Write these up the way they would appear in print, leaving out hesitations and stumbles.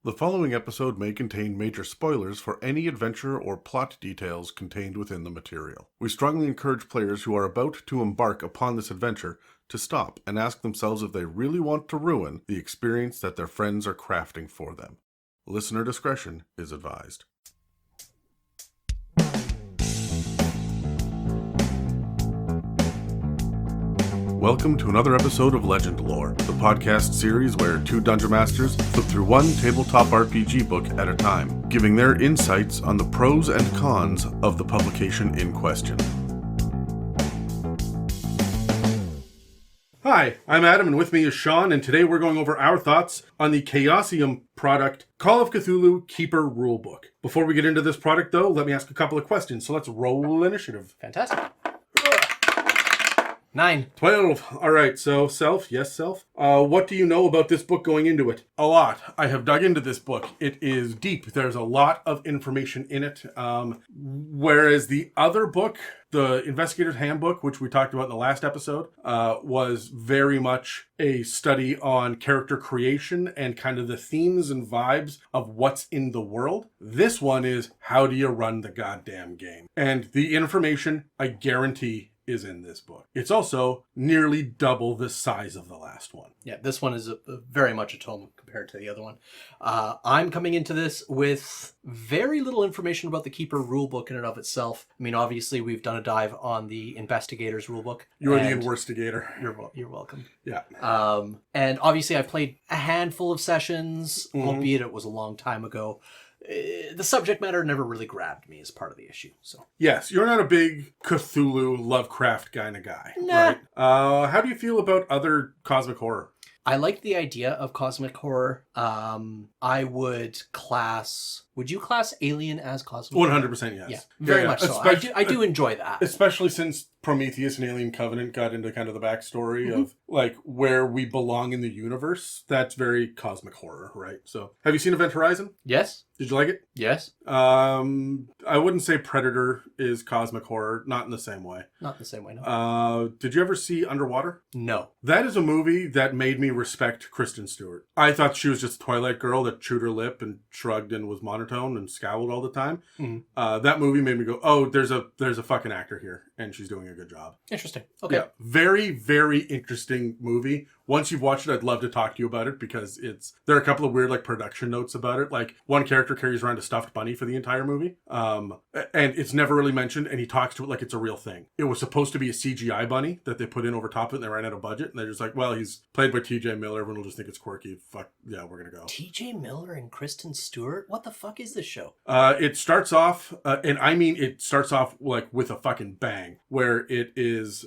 The following episode may contain major spoilers for any adventure or plot details contained within the material. We strongly encourage players who are about to embark upon this adventure to stop and ask themselves if they really want to ruin the experience that their friends are crafting for them. Listener discretion is advised. Welcome to another episode of Legend Lore, the podcast series where two dungeon masters flip through one tabletop RPG book at a time, giving their insights on the pros and cons of the publication in question. Hi, I'm Adam, and with me is Sean, and today we're going over our thoughts on the Chaosium product, Call of Cthulhu Keeper Rulebook. Before we get into this product, though, let me ask a couple of questions, so let's roll initiative. Fantastic. 9. 12. All right, so Self. Yes, Self. What do you know about this book going into it? A lot. I have dug into this book. It is deep. There's a lot of information in it. Whereas the other book, the Investigator's Handbook, which we talked about in the last episode, was very much a study on character creation and kind of the themes and vibes of what's in the world. This one is, how do you run the goddamn game? And the information, I guarantee, is in this book. It's also nearly double the size of the last one. Yeah, this one is very much a tome compared to the other one. I'm coming into this with very little information about the Keeper Rulebook in and of itself. I mean, obviously, we've done a dive on the Investigator's Rulebook. You're the Investigator. You're welcome. Yeah. And obviously, I've played a handful of sessions, albeit it was a long time ago. The subject matter never really grabbed me as part of the issue. So yes, you're not a big Cthulhu Lovecraft kind of guy, nah. Right? How do you feel about other cosmic horror? I like the idea of cosmic horror. I would class... Would you class Alien as cosmic horror? 100% yes. Yeah, very much so. I do enjoy that. Especially since Prometheus and Alien Covenant got into kind of the backstory of like where we belong in the universe. That's very cosmic horror, right? So, have you seen Event Horizon? Yes. Did you like it? Yes. I wouldn't say Predator is cosmic horror, not in the same way. Not in the same way, no. Did you ever see Underwater? No. That is a movie that made me respect Kristen Stewart. I thought she was just a Twilight girl that chewed her lip and shrugged and was monotone and scowled all the time. That movie made me go, oh, there's a fucking actor here, and she's doing a good job. Interesting. Okay. Yeah, very, very interesting movie. Once you've watched it, I'd love to talk to you about it because there are a couple of weird like production notes about it. Like one character carries around a stuffed bunny for the entire movie. And it's never really mentioned, and he talks to it like it's a real thing. It was supposed to be a CGI bunny that they put in over top of it, and they ran out of budget, and they're just like, well, he's played by TJ Miller, everyone will just think it's quirky. Fuck, yeah, we're gonna go. TJ Miller and Kristen Stewart? What the fuck is this show? It starts off, and I mean it starts off like with a fucking bang, where it is,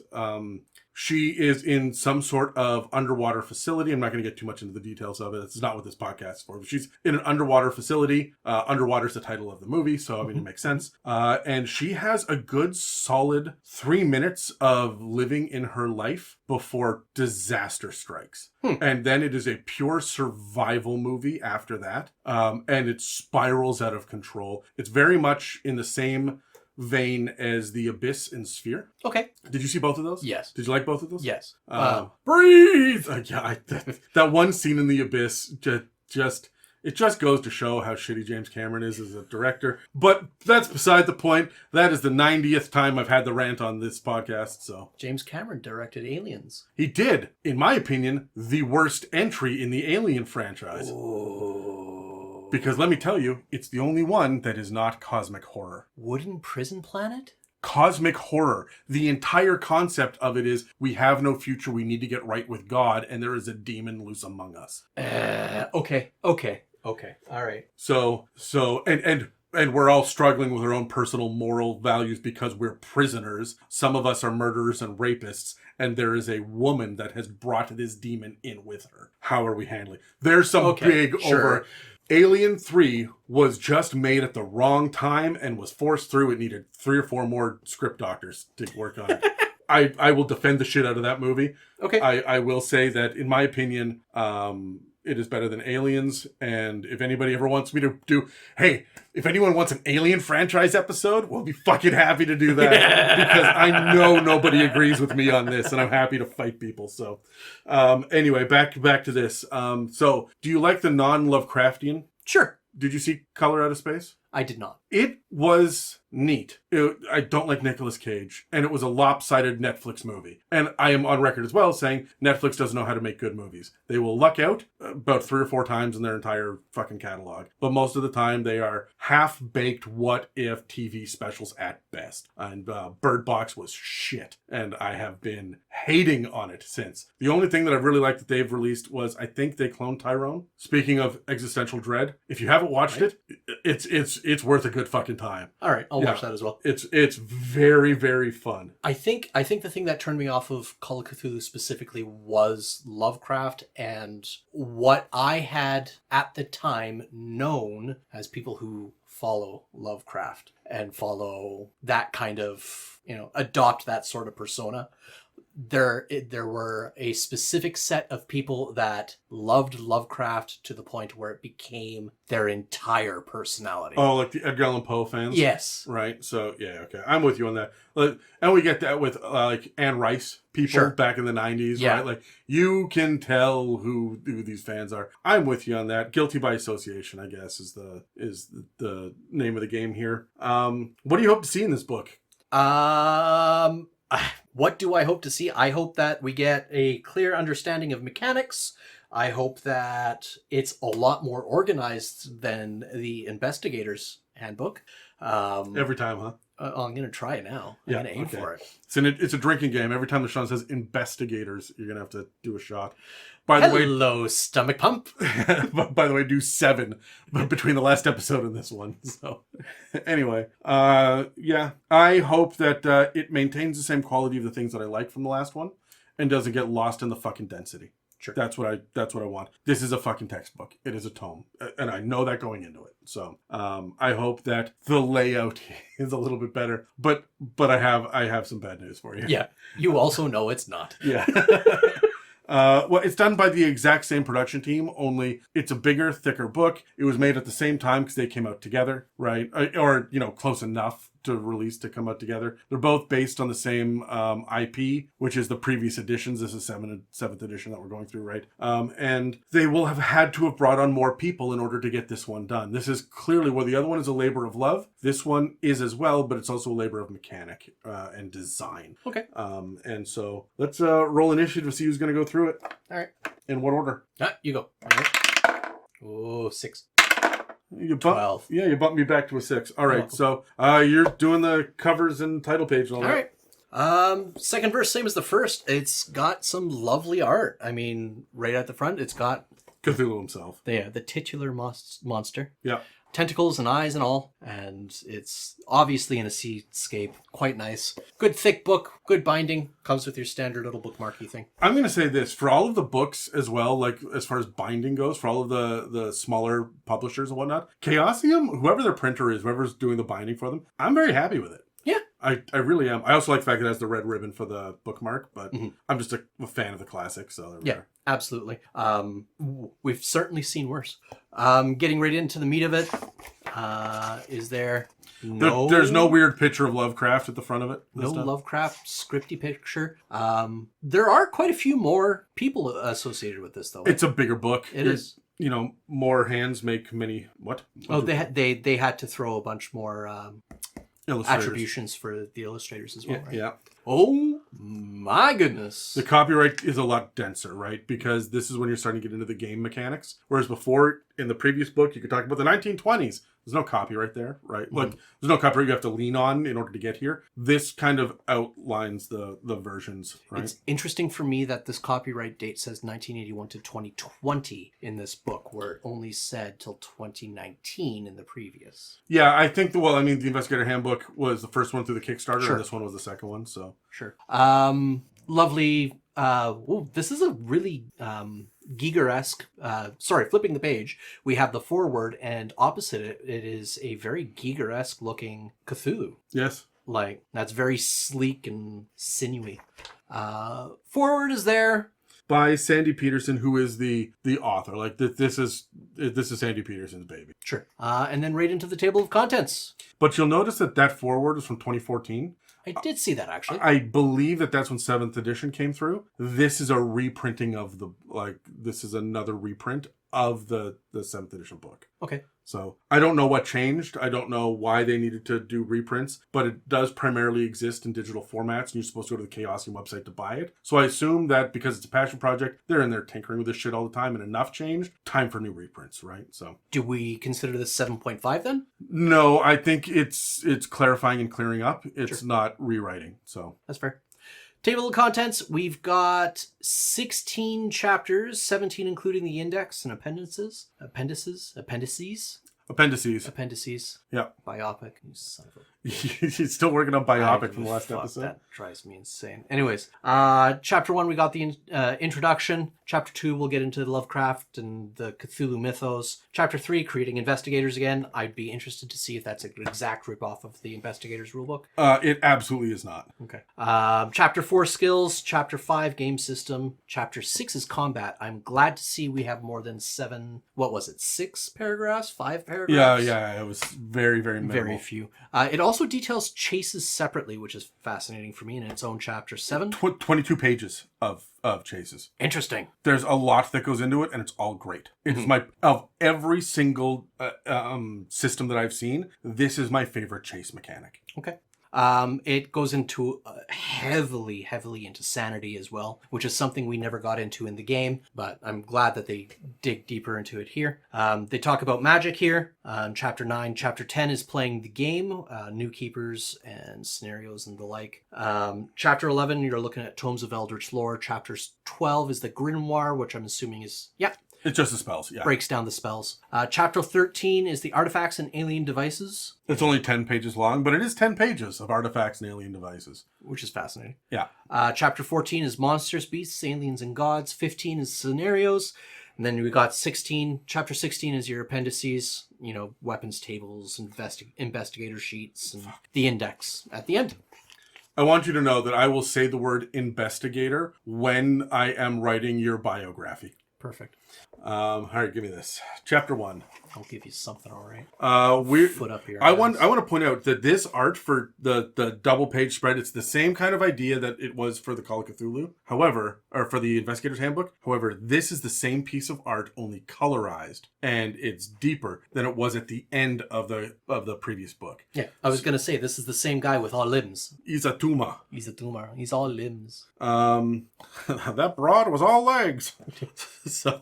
she is in some sort of underwater facility. I'm not going to get too much into the details of it. It's not what this podcast is for. But she's in an underwater facility. Underwater is the title of the movie, so I mean, it makes sense. And she has a good solid 3 minutes of living in her life before disaster strikes. And then it is a pure survival movie after that. And it spirals out of control. It's very much in the same vein as The Abyss and Sphere. Okay. Did you see both of those? Yes. Did you like both of those? Yes. Breathe! That one scene in The Abyss it just goes to show how shitty James Cameron is as a director. But that's beside the point. That is the 90th time I've had the rant on this podcast, so. James Cameron directed Aliens. He did, in my opinion, the worst entry in the Alien franchise. Oh. Because let me tell you, it's the only one that is not cosmic horror. Wooden Prison Planet? Cosmic horror. The entire concept of it is we have no future, we need to get right with God, and there is a demon loose among us. Okay. All right. So, and we're all struggling with our own personal moral values because we're prisoners. Some of us are murderers and rapists, and there is a woman that has brought this demon in with her. How are we handling? There's some big over... Alien 3 was just made at the wrong time and was forced through. It needed 3 or 4 more script doctors to work on it. I will defend the shit out of that movie. Okay. I will say that, in my opinion, it is better than Aliens. And if anybody ever wants me to do... Hey, if anyone wants an Alien franchise episode, we'll be fucking happy to do that. Because I know nobody agrees with me on this, and I'm happy to fight people. So, anyway, back to this. So, do you like the non-Lovecraftian Sure. Did you see Color Out of Space? I did not. It was neat. I don't like Nicolas Cage, and it was a lopsided Netflix movie. And I am on record as well saying Netflix doesn't know how to make good movies. They will luck out about 3 or 4 times in their entire fucking catalog. But most of the time, they are half-baked what-if TV specials at best. And Bird Box was shit, and I have been hating on it since. The only thing that I really liked that they've released was, I think they cloned Tyrone. Speaking of existential dread, if you haven't watched it, it's worth a good fucking time. All right, I'll watch that as well. It's very, very fun. I think the thing that turned me off of Call of Cthulhu specifically was Lovecraft, and what I had at the time known as people who follow Lovecraft and follow that kind of, adopt that sort of persona. There were a specific set of people that loved Lovecraft to the point where it became their entire personality. Oh, like the Edgar Allan Poe fans? Yes. Right? So, yeah, okay. I'm with you on that. And we get that with, like, Anne Rice people back in the 90s, right? Like, you can tell who these fans are. I'm with you on that. Guilty by association, I guess, is the name of the game here. What do you hope to see in this book? What do I hope to see? I hope that we get a clear understanding of mechanics. I hope that it's a lot more organized than the Investigator's Handbook. Every time, huh? I'm going to try it now. I'm going to aim for it. It's a drinking game. Every time the Sean says investigators, you're going to have to do a shot. Hello, stomach pump. By the way, do 7 between the last episode and this one. So anyway, I hope that it maintains the same quality of the things that I like from the last one and doesn't get lost in the fucking density. Sure. That's what I want. This is a fucking textbook. It is a tome. And I know that going into it. So I hope that the layout is a little bit better. But I have some bad news for you. Yeah. You also know it's not. Yeah. Well, it's done by the exact same production team, only it's a bigger, thicker book. It was made at the same time because they came out together, right? Or, close enough to release to come out together. They're both based on the same IP, which is the previous editions. This is 7th edition that we're going through, right? And they will have had to have brought on more people in order to get this one done. This is clearly where the other one is a labor of love. This one is as well, but it's also a labor of mechanic and design. Okay. And so let's roll initiative to see who's going to go through it. All right. In what order? You go. All right. Oh, 6. You 12. Yeah, you bumped me back to a 6. All right, so you're doing the covers and title page and all that. All right. Second verse, same as the first. It's got some lovely art. I mean, right at the front, it's got Cthulhu himself. The titular monster. Yeah. Tentacles and eyes and all. And it's obviously in a seascape. Quite nice. Good thick book. Good binding. Comes with your standard little bookmarky thing. I'm going to say this. For all of the books as well, like as far as binding goes, for all of the smaller publishers and whatnot, Chaosium, whoever their printer is, whoever's doing the binding for them, I'm very happy with it. Yeah. I really am. I also like the fact that it has the red ribbon for the bookmark, but I'm just a fan of the classic, so there we are. Absolutely. We've certainly seen worse. Getting right into the meat of it. Is there no... There's no weird picture of Lovecraft at the front of it? No Lovecraft scripty picture. There are quite a few more people associated with this, though. It's a bigger book. It is. More hands make many... What? They had to throw a bunch more... attributions for the illustrators as well, right? Yeah. Oh my goodness. The copyright is a lot denser, right? Because this is when you're starting to get into the game mechanics. Whereas before, in the previous book, you could talk about the 1920s. There's no copyright there, right? Like, there's no copyright you have to lean on in order to get here. This kind of outlines the versions, right? It's interesting for me that this copyright date says 1981 to 2020 in this book, where it only said till 2019 in the previous. Yeah, I think, the Investigator Handbook was the first one through the Kickstarter, Sure. and this one was the second one, so. Sure. Lovely. This is a really Giger-esque. Flipping the page, we have the foreword, and opposite it is a very Giger-esque looking Cthulhu. Yes. Like, that's very sleek and sinewy. Foreword is there. By Sandy Peterson, who is the author. Like, this is Sandy Peterson's baby. Sure. And then right into the table of contents. But you'll notice that foreword is from 2014. I did see that, actually. I believe that's when 7th edition came through. This is a reprinting of this is another reprint of the 7th edition book. Okay. So I don't know what changed. I don't know why they needed to do reprints, but it does primarily exist in digital formats, and you're supposed to go to the Chaosium website to buy it. So I assume that because it's a passion project, they're in there tinkering with this shit all the time, and enough changed. Time for new reprints, right? So do we consider this 7.5 then? No, I think it's clarifying and clearing up. It's not rewriting. So that's fair. Table of contents, we've got 16 chapters, 17 including the index and appendices. Yeah. Biopic, you son of a... He's still working on Biopic from the last episode. That drives me insane. Anyways, chapter 1, we got the introduction. Chapter 2, we'll get into the Lovecraft and the Cthulhu mythos. Chapter 3, creating investigators again. I'd be interested to see if that's an exact ripoff of the Investigators Rulebook. It absolutely is not. Okay. Chapter 4, skills. Chapter 5, game system. Chapter 6 is combat. I'm glad to see we have more than 6 paragraphs? 5 paragraphs? Yeah. It was very, very minimal. Very few. It also details chases separately, which is fascinating for me in its own chapter 7. 22 pages of chases. Interesting. There's a lot that goes into it, and it's all great. It's of every single system that I've seen, this is my favorite chase mechanic. Okay. It goes into heavily into sanity as well, which is something we never got into in the game, but I'm glad that they dig deeper into it here. They talk about magic here. Chapter 9, Chapter 10 is playing the game, new keepers and scenarios and the like. Chapter 11, you're looking at Tomes of Eldritch Lore. Chapter 12 is the Grimoire, which I'm assuming is, it's just the spells, yeah. Breaks down the spells. Chapter 13 is the artifacts and alien devices. It's only 10 pages long, but it is 10 pages of artifacts and alien devices. Which is fascinating. Yeah. Chapter 14 is monsters, beasts, aliens, and gods. 15 is scenarios. And then we got 16. Chapter 16 is your appendices, weapons tables, investigator sheets, and the index at the end. I want you to know that I will say the word investigator when I am writing your biography. Perfect. All right, give me this. Chapter 1. I'll give you something, all right. Foot up here. I want to point out that this art for the double page spread, it's the same kind of idea that it was for the Call of Cthulhu. However, or for the Investigator's Handbook. However, this is the same piece of art, only colorized, and it's deeper than it was at the end of the previous book. Yeah, I was gonna say this is the same guy with all limbs. He's a tumor. He's all limbs. That broad was all legs. So,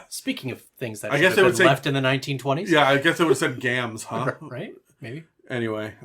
speaking of things that I guess they would say left in the 1920s. Yeah, I guess they would have said gams, huh? Right? Maybe. Anyway,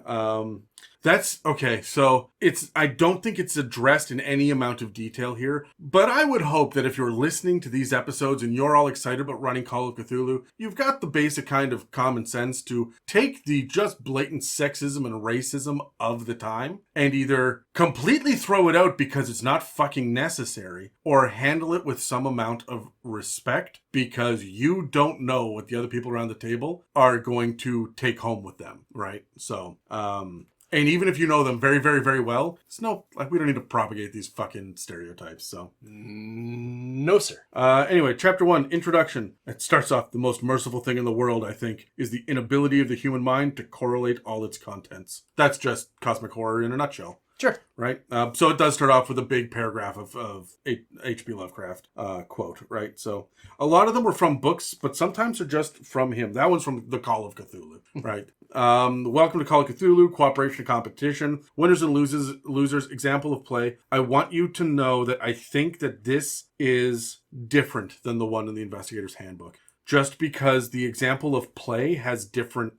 that's okay. So I don't think it's addressed in any amount of detail here, but I would hope that if you're listening to these episodes and you're all excited about running Call of Cthulhu, you've got the basic kind of common sense to take the just blatant sexism and racism of the time and either completely throw it out because it's not fucking necessary, or handle it with some amount of respect because you don't know what the other people around the table are going to take home with them, right? So, and even if you know them very, very, very well, we don't need to propagate these fucking stereotypes, so. No, sir. Anyway, chapter 1, introduction. It starts off, the most merciful thing in the world, I think, is the inability of the human mind to correlate all its contents. That's just cosmic horror in a nutshell. Sure. Right? So it does start off with a big paragraph of H.P. Lovecraft quote, right? So a lot of them were from books, but sometimes they're just from him. That one's from the Call of Cthulhu, right? Welcome to Call of Cthulhu, cooperation and competition, winners and losers, example of play. I want you to know that I think that this is different than the one in the Investigator's Handbook. Just because the example of play has different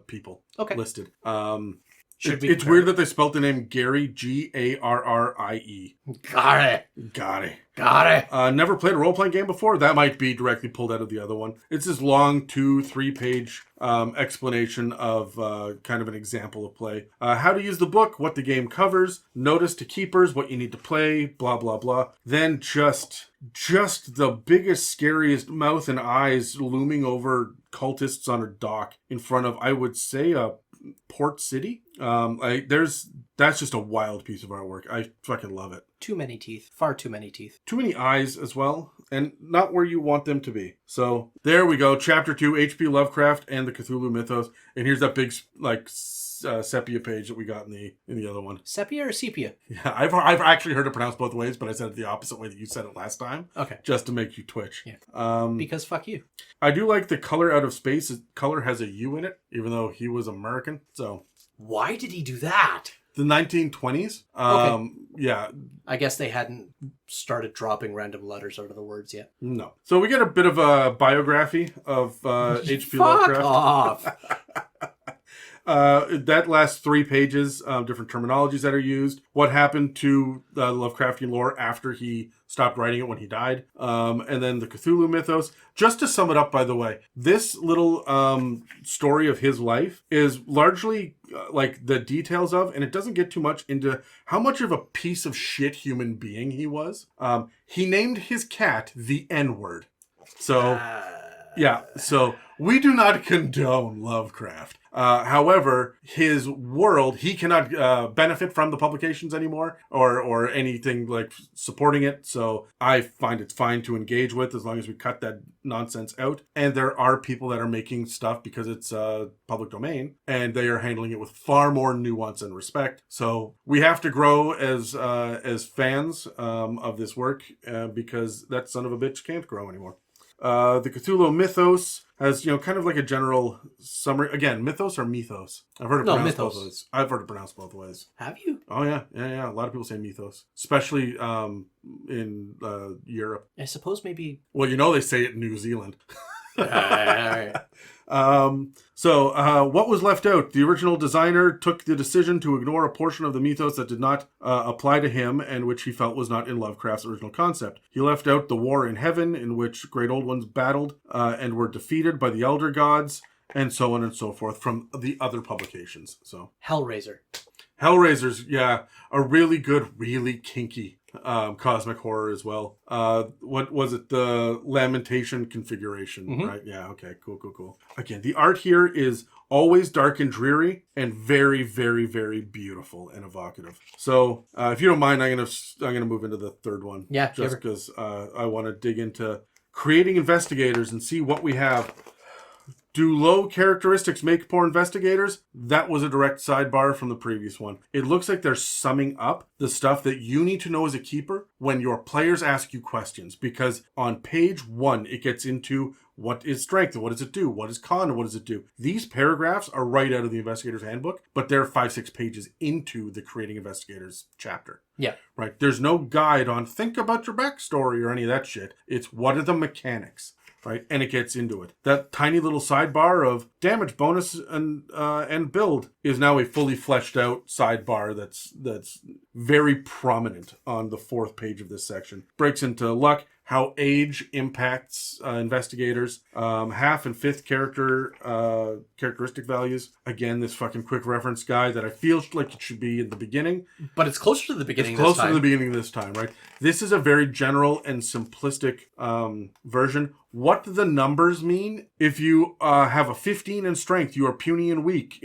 people listed. It's weird that they spelled the name Gary, Garrie. Got it. Never played a role-playing game before? That might be directly pulled out of the other one. It's this long 2-3 page explanation of kind of an example of play. How to use the book, what the game covers, notice to keepers, what you need to play, blah, blah, blah. Then just the biggest, scariest mouth and eyes looming over cultists on a dock in front of, I would say, a port city. That's just a wild piece of artwork. I fucking love it. Too many teeth. Far too many teeth. Too many eyes as well. and not where you want them to be. So there we go. Chapter 2, H.P. Lovecraft and the Cthulhu Mythos. And here's that big sepia page that we got in the other one. Sepia or sepia? Yeah, I've actually heard it pronounced both ways, but I said it the opposite way that you said it last time. Okay. Just to make you twitch. Yeah. Because fuck you. I do like the color out of space. Color has a U in it, even though he was American. So why did he do that? The 1920s. Okay. Yeah. I guess they hadn't started dropping random letters out of the words yet. No. So we get a bit of a biography of H.P. Lovecraft. Fuck off. That last 3 pages, different terminologies that are used, what happened to the Lovecraftian lore after he stopped writing it when he died, and then the Cthulhu mythos. Just to sum it up, by the way, this little story of his life is largely like the details of, and it doesn't get too much into how much of a piece of shit human being he was. He named his cat the N-word. So, yeah, so we do not condone Lovecraft. However, his world, he cannot benefit from the publications anymore or anything like supporting it. So I find it's fine to engage with as long as we cut that nonsense out. And there are people that are making stuff because it's public domain and they are handling it with far more nuance and respect. So we have to grow as fans of this work because that son of a bitch can't grow anymore. The Cthulhu mythos has, kind of like a general summary. Again, mythos or mythos? I've heard it pronounced both ways. I've heard it pronounced both ways. Have you? Oh, yeah. A lot of people say mythos, especially in Europe. I suppose maybe... Well, they say it in New Zealand. All right. So what was left out? The original designer took the decision to ignore a portion of the mythos that did not apply to him and which he felt was not in Lovecraft's original concept. He left out the war in heaven in which great old ones battled and were defeated by the elder gods and so on and so forth from the other publications. So Hellraisers, yeah, a really good, really kinky cosmic horror as well. What was it? The Lamentation configuration, right? Yeah, okay, cool. Again, the art here is always dark and dreary and very, very, very beautiful and evocative. So if you don't mind, I'm gonna move into the third one. Yeah, just because I want to dig into creating investigators and see what we have. Do low characteristics make poor investigators? That was a direct sidebar from the previous one. It looks like they're summing up the stuff that you need to know as a keeper when your players ask you questions. Because on page 1, it gets into what is strength and what does it do? What is con and what does it do? These paragraphs are right out of the Investigator's Handbook, but they're 5-6 pages into the Creating Investigators chapter. Yeah. Right. There's no guide on think about your backstory or any of that shit. It's what are the mechanics. Right, and it gets into it. That tiny little sidebar of damage bonus and build is now a fully fleshed out sidebar that's very prominent on the 4th page of this section. Breaks into luck, how age impacts investigators, half and 5th characteristic values. Again, this fucking quick reference guide that I feel like it should be in the beginning. But it's closer to the beginning this time, right? This is a very general and simplistic version. What the numbers mean? If you have a 15 in strength, you are puny and weak.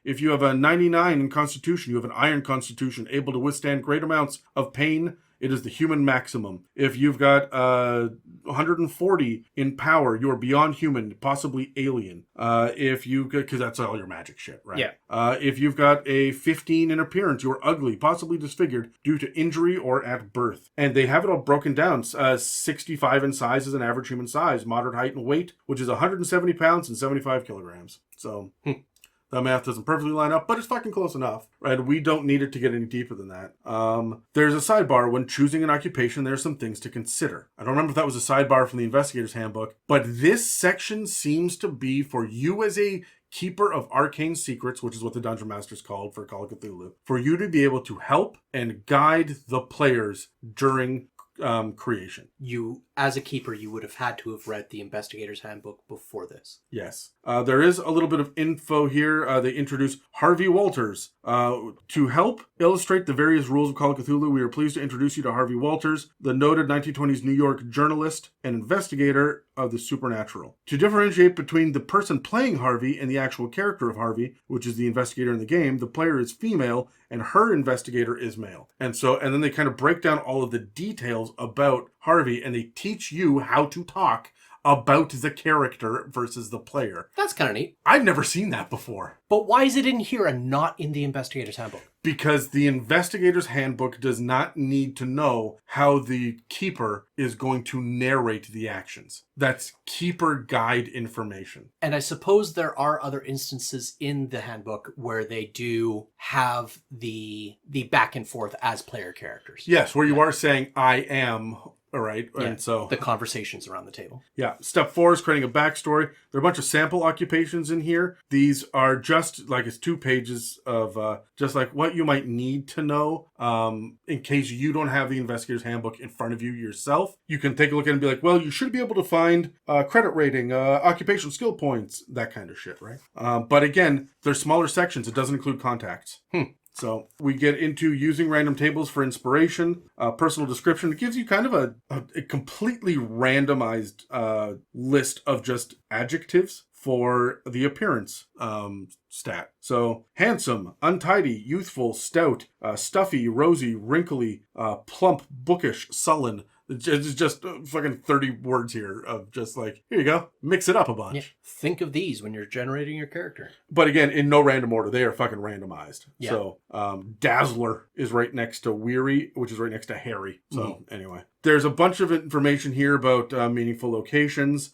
If you have a 99 in constitution, you have an iron constitution, able to withstand great amounts of pain. It is the human maximum. If you've got 140 in power, you are beyond human, possibly alien. Because that's all your magic shit, right? Yeah. If you've got a 15 in appearance, you are ugly, possibly disfigured due to injury or at birth. And they have it all broken down. 65 in size is an average human size. Moderate height and weight, which is 170 pounds and 75 kilograms. So... The math doesn't perfectly line up, but it's fucking close enough, right? We don't need it to get any deeper than that. There's a sidebar. When choosing an occupation, there's some things to consider. I don't remember if that was a sidebar from the Investigator's Handbook, but this section seems to be for you as a keeper of arcane secrets, which is what the Dungeon Master's called for Call of Cthulhu, for you to be able to help and guide the players during creation. You, as a keeper, you would have had to have read the Investigator's Handbook before this. Yes. There is a little bit of info here. They introduce Harvey Walters. To help illustrate the various rules of Call of Cthulhu, we are pleased to introduce you to Harvey Walters, the noted 1920s New York journalist and investigator of the supernatural. To differentiate between the person playing Harvey and the actual character of Harvey, which is the investigator in the game, the player is female and her investigator is male. And then they kind of break down all of the details about Harvey, and they teach you how to talk about the character versus the player. That's kind of neat. I've never seen that before. But why is it in here and not in the Investigator's Handbook? Because the Investigator's Handbook does not need to know how the Keeper is going to narrate the actions. That's Keeper guide information. And I suppose there are other instances in the handbook where they do have the back and forth as player characters. Yes, where you are saying, I am... All right. Yeah, and so the conversations around the table. Yeah. Step 4 is creating a backstory. There are a bunch of sample occupations in here. These are just like it's 2 pages of just like what you might need to know in case you don't have the Investigator's Handbook in front of you yourself. You can take a look at it and be like, well, you should be able to find credit rating, occupational skill points, that kind of shit, right? But again, there's smaller sections. It doesn't include contacts. So we get into using random tables for inspiration, personal description. It gives you kind of a completely randomized list of just adjectives for the appearance stat. So handsome, untidy, youthful, stout, stuffy, rosy, wrinkly, plump, bookish, sullen. It's just fucking 30 words here of just like, here you go, mix it up a bunch. Yeah. Think of these when you're generating your character. But again, in no random order. They are fucking randomized. Yeah. So Dazzler is right next to Weary, which is right next to Harry. So anyway. There's a bunch of information here about meaningful locations,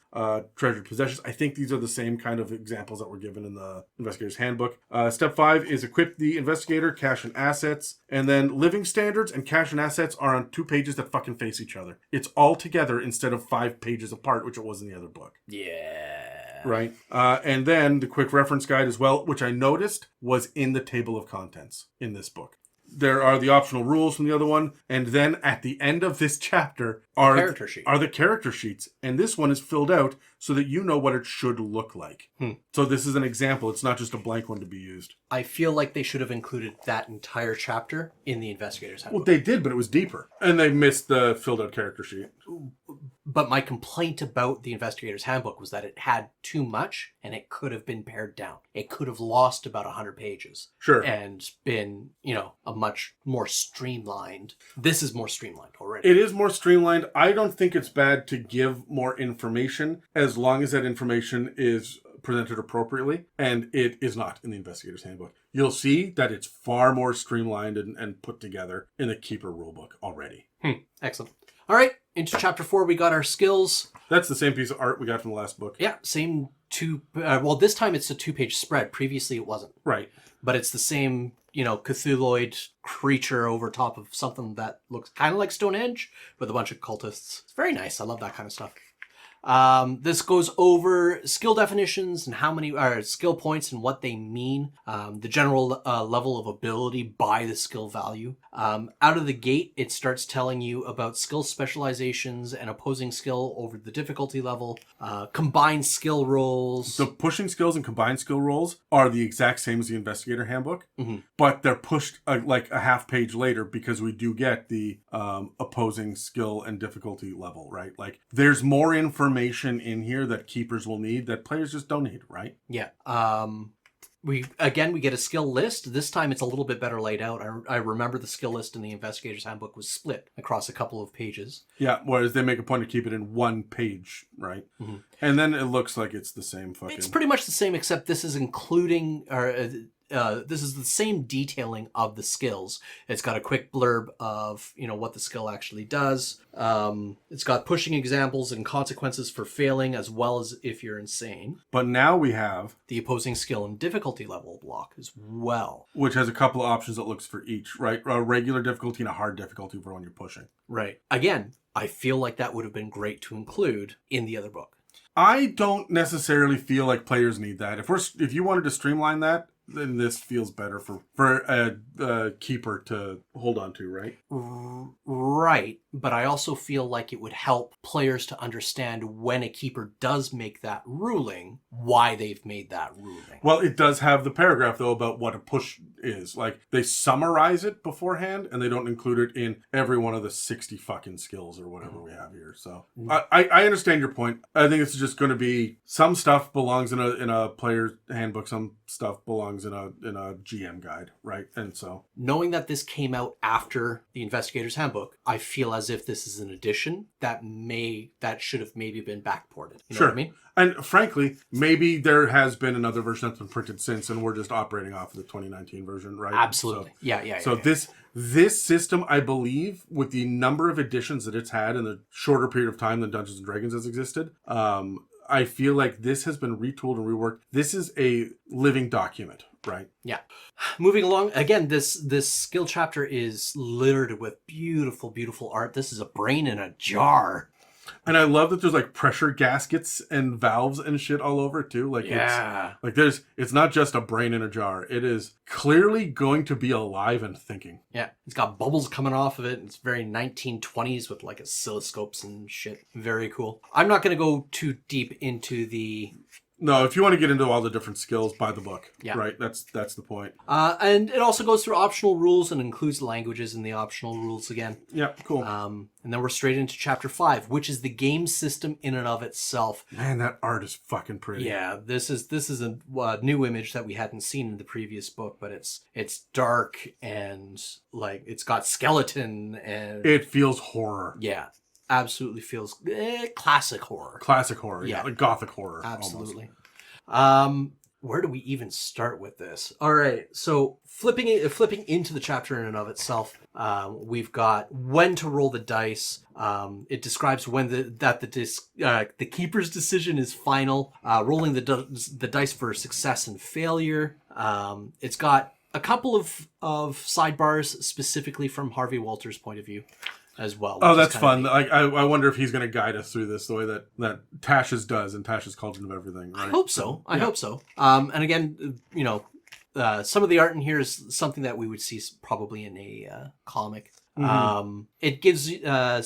treasured possessions. I think these are the same kind of examples that were given in the Investigator's Handbook. Step 5 is equip the investigator, cash and assets. And then living standards and cash and assets are on 2 pages that fucking face each other. It's all together instead of 5 pages apart, which it was in the other book. Yeah. Right. And then the quick reference guide as well, which I noticed was in the table of contents in this book. There are the optional rules from the other one. And then at the end of this chapter are the character sheets. And this one is filled out so that you know what it should look like. So this is an example. It's not just a blank one to be used. I feel like they should have included that entire chapter in the Investigator's Handbook. Well, they did, but it was deeper. And they missed the filled out character sheet. But my complaint about the Investigator's Handbook was that it had too much and it could have been pared down. It could have lost about 100 pages. Sure. And been, a much more streamlined. This is more streamlined already. It is more streamlined. I don't think it's bad to give more information as long as that information is presented appropriately, and it is not in the Investigator's Handbook. You'll see that it's far more streamlined and put together in the Keeper Rulebook already. Excellent. All right, into chapter 4, we got our skills. That's the same piece of art we got from the last book. Yeah, same 2... well, this time it's a 2-page spread. Previously it wasn't. Right. But it's the same, Cthulhuoid creature over top of something that looks kind of like Stonehenge with a bunch of cultists. It's very nice. I love that kind of stuff. This goes over skill definitions and how many skill points and what they mean, the general level of ability by the skill value. Out of the gate, it starts telling you about skill specializations and opposing skill over the difficulty level, combined skill rolls. The pushing skills and combined skill rolls are the exact same as the Investigator Handbook, but they're pushed like a half page later because we do get the opposing skill and difficulty level, right? Like there's more information in here that keepers will need that players just don't need, right? Yeah. We get a skill list. This time it's a little bit better laid out. I remember the skill list in the Investigator's Handbook was split across a couple of pages. Yeah, whereas they make a point to keep it in 1 page, right? And then it looks like it's the same fucking... It's pretty much the same, except this is including... this is the same detailing of the skills. It's got a quick blurb of, what the skill actually does. It's got pushing examples and consequences for failing as well as if you're insane. But now we have... the opposing skill and difficulty level block as well. Which has a couple of options that looks for each, right? A regular difficulty and a hard difficulty for when you're pushing. Right. Again, I feel like that would have been great to include in the other book. I don't necessarily feel like players need that. If you wanted to streamline that, then this feels better for a keeper to hold on to, right? Right, but I also feel like it would help players to understand when a keeper does make that ruling, why they've made that ruling. Well, it does have the paragraph, though, about what a push is. Like, they summarize it beforehand, and they don't include it in every one of the 60 fucking skills or whatever we have here. So I understand your point. I think it's just going to be some stuff belongs in a player's handbook, some stuff belongs in a GM guide, right? And so knowing that this came out after the Investigator's Handbook, I feel as if this is an addition that should have maybe been backported. You know sure. what I mean? And frankly, maybe there has been another version that's been printed since, and we're just operating off of the 2019 version, right? Absolutely. So, Yeah. So this system, I believe, with the number of editions that it's had in the shorter period of time than Dungeons and Dragons has existed, I feel like this has been retooled and reworked. This is a living document, right? Yeah. Moving along, again, this skill chapter is littered with beautiful, beautiful art. This is a brain in a jar. And I love that there's like pressure gaskets and valves and shit all over it too. Like, it's not just a brain in a jar. It is clearly going to be alive and thinking. Yeah. It's got bubbles coming off of it. It's very 1920s with like oscilloscopes and shit. Very cool. I'm not going to go too deep into the... No, if you want to get into all the different skills, buy the book. Yeah. Right? That's the point. And it also goes through optional rules and includes languages in the optional rules again. Yeah, cool. And then we're straight into chapter 5, which is the game system in and of itself. Man, that art is fucking pretty. Yeah, this is a new image that we hadn't seen in the previous book, but it's dark and like it's got skeleton and it feels horror. Yeah. Absolutely feels classic horror. Classic horror, yeah. Like gothic horror. Absolutely. Where do we even start with this? All right, so flipping into the chapter in and of itself, we've got when to roll the dice. It describes when the keeper's decision is final. Rolling the dice for success and failure. It's got a couple of sidebars specifically from Harvey Walters' point of view as well. Oh, that's fun. I wonder if he's going to guide us through this the way that Tasha's does in Tasha's Cauldron of Everything. Right? I hope so. I hope so. And again, some of the art in here is something that we would see probably in a comic. Mm-hmm. It gives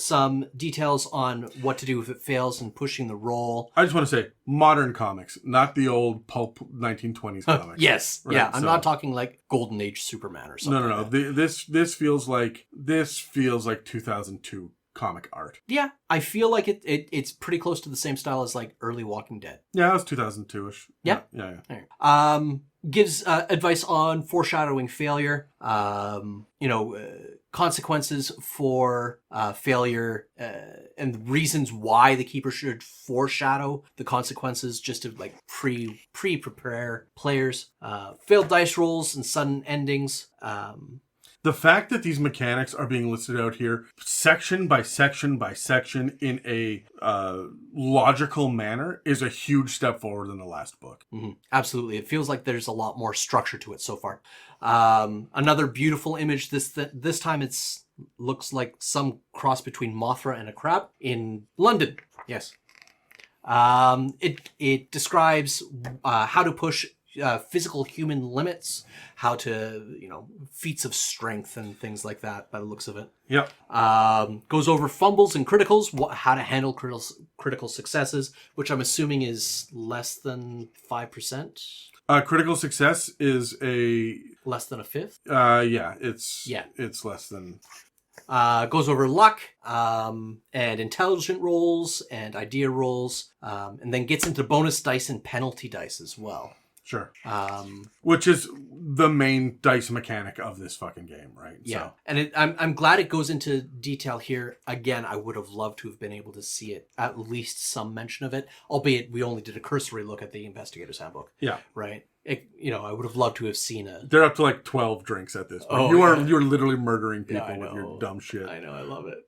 some details on what to do if it fails and pushing the roll. I just want to say modern comics, not the old pulp 1920s comics. Yes, right? Yeah. I'm not talking like Golden Age Superman or something. No. This feels like 2002 comic art. Yeah, I feel like it's pretty close to the same style as like early Walking Dead. Yeah, it was 2002ish. Yeah. Gives advice on foreshadowing failure. Consequences for failure and the reasons why the keeper should foreshadow the consequences just to like prepare players. Failed dice rolls and sudden endings. The fact that these mechanics are being listed out here section by section by section in a logical manner is a huge step forward in the last book. Mm-hmm. Absolutely. It feels like there's a lot more structure to it so far. Another beautiful image. This time it's looks like some cross between Mothra and a crab in London. Yes. It describes how to push physical human limits, how to, feats of strength and things like that by the looks of it. Yep. Goes over fumbles and criticals, how to handle critical successes, which I'm assuming is less than 5%. Critical success is less than a fifth. It's less than. Goes over luck and intelligent rolls and idea rolls, and then gets into bonus dice and penalty dice as well. Sure. Which is the main dice mechanic of this fucking game, right? Yeah. So. And I'm glad it goes into detail here. Again, I would have loved to have been able to see it, at least some mention of it, albeit we only did a cursory look at the Investigator's Handbook. Yeah. Right? I would have loved to have seen They're up to like 12 drinks at this point. You're literally murdering people with your dumb shit. I know, I love it.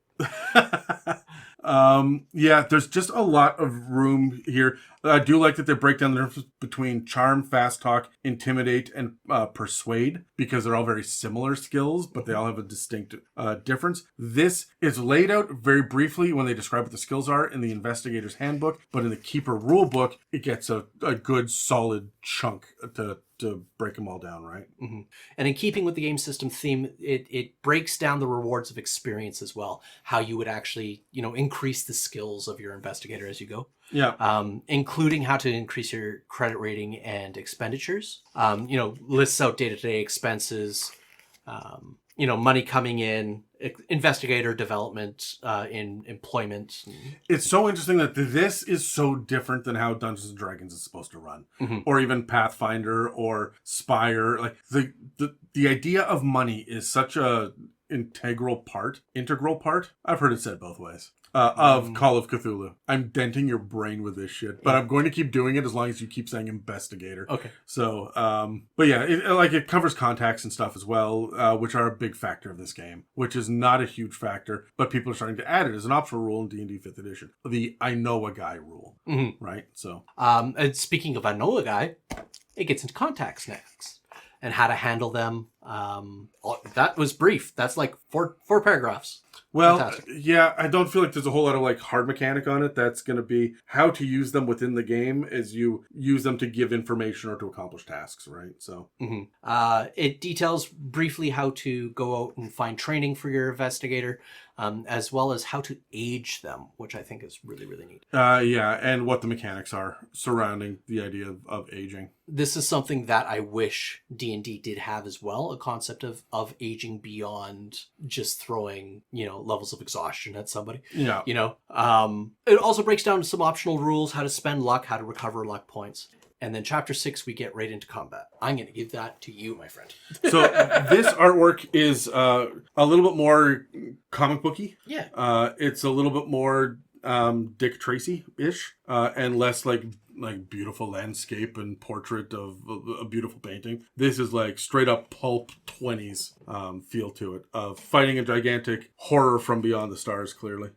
There's just a lot of room here. I do like that they break down the difference between charm, fast talk, intimidate, and persuade, because they're all very similar skills, but they all have a distinct difference. This is laid out very briefly when they describe what the skills are in the Investigator's Handbook, but in the Keeper Rulebook, it gets a good solid chunk to break them all down, right? Mm-hmm. And in keeping with the game system theme, it breaks down the rewards of experience as well, how you would actually, increase the skills of your investigator as you go. including how to increase your credit rating and expenditures. Lists out day-to-day expenses, money coming in, investigator development, in employment. It's so interesting that this is so different than how Dungeons and Dragons is supposed to run, or even Pathfinder or Spire. Like the idea of money is such a integral part. I've heard it said both ways. Of Call of Cthulhu. I'm denting your brain with this shit, but I'm going to keep doing it as long as you keep saying investigator. Okay. So, but yeah, it covers contacts and stuff as well, which are a big factor of this game, which is not a huge factor, but people are starting to add it as an optional rule in D&D 5th edition. The I know a guy rule, right? So, and speaking of I know a guy, it gets into contacts next and how to handle them. That was brief. That's like four paragraphs. Well, Fantastic. Yeah, I don't feel like there's a whole lot of like hard mechanic on it. That's going to be how to use them within the game as you use them to give information or to accomplish tasks, right? So, it details briefly how to go out and find training for your investigator, as well as how to age them, which I think is really, really neat. And what the mechanics are surrounding the idea of aging. This is something that I wish D&D did have as well, a concept of aging beyond just throwing, levels of exhaustion at somebody. Yeah. It also breaks down some optional rules, how to spend luck, how to recover luck points. And then chapter 6, we get right into combat. I'm going to give that to you, my friend. So this artwork is a little bit more comic booky. Yeah. It's a little bit more Dick Tracy-ish, and less like beautiful landscape and portrait of a beautiful painting. This is like straight up pulp 20s feel to it, of fighting a gigantic horror from beyond the stars, clearly.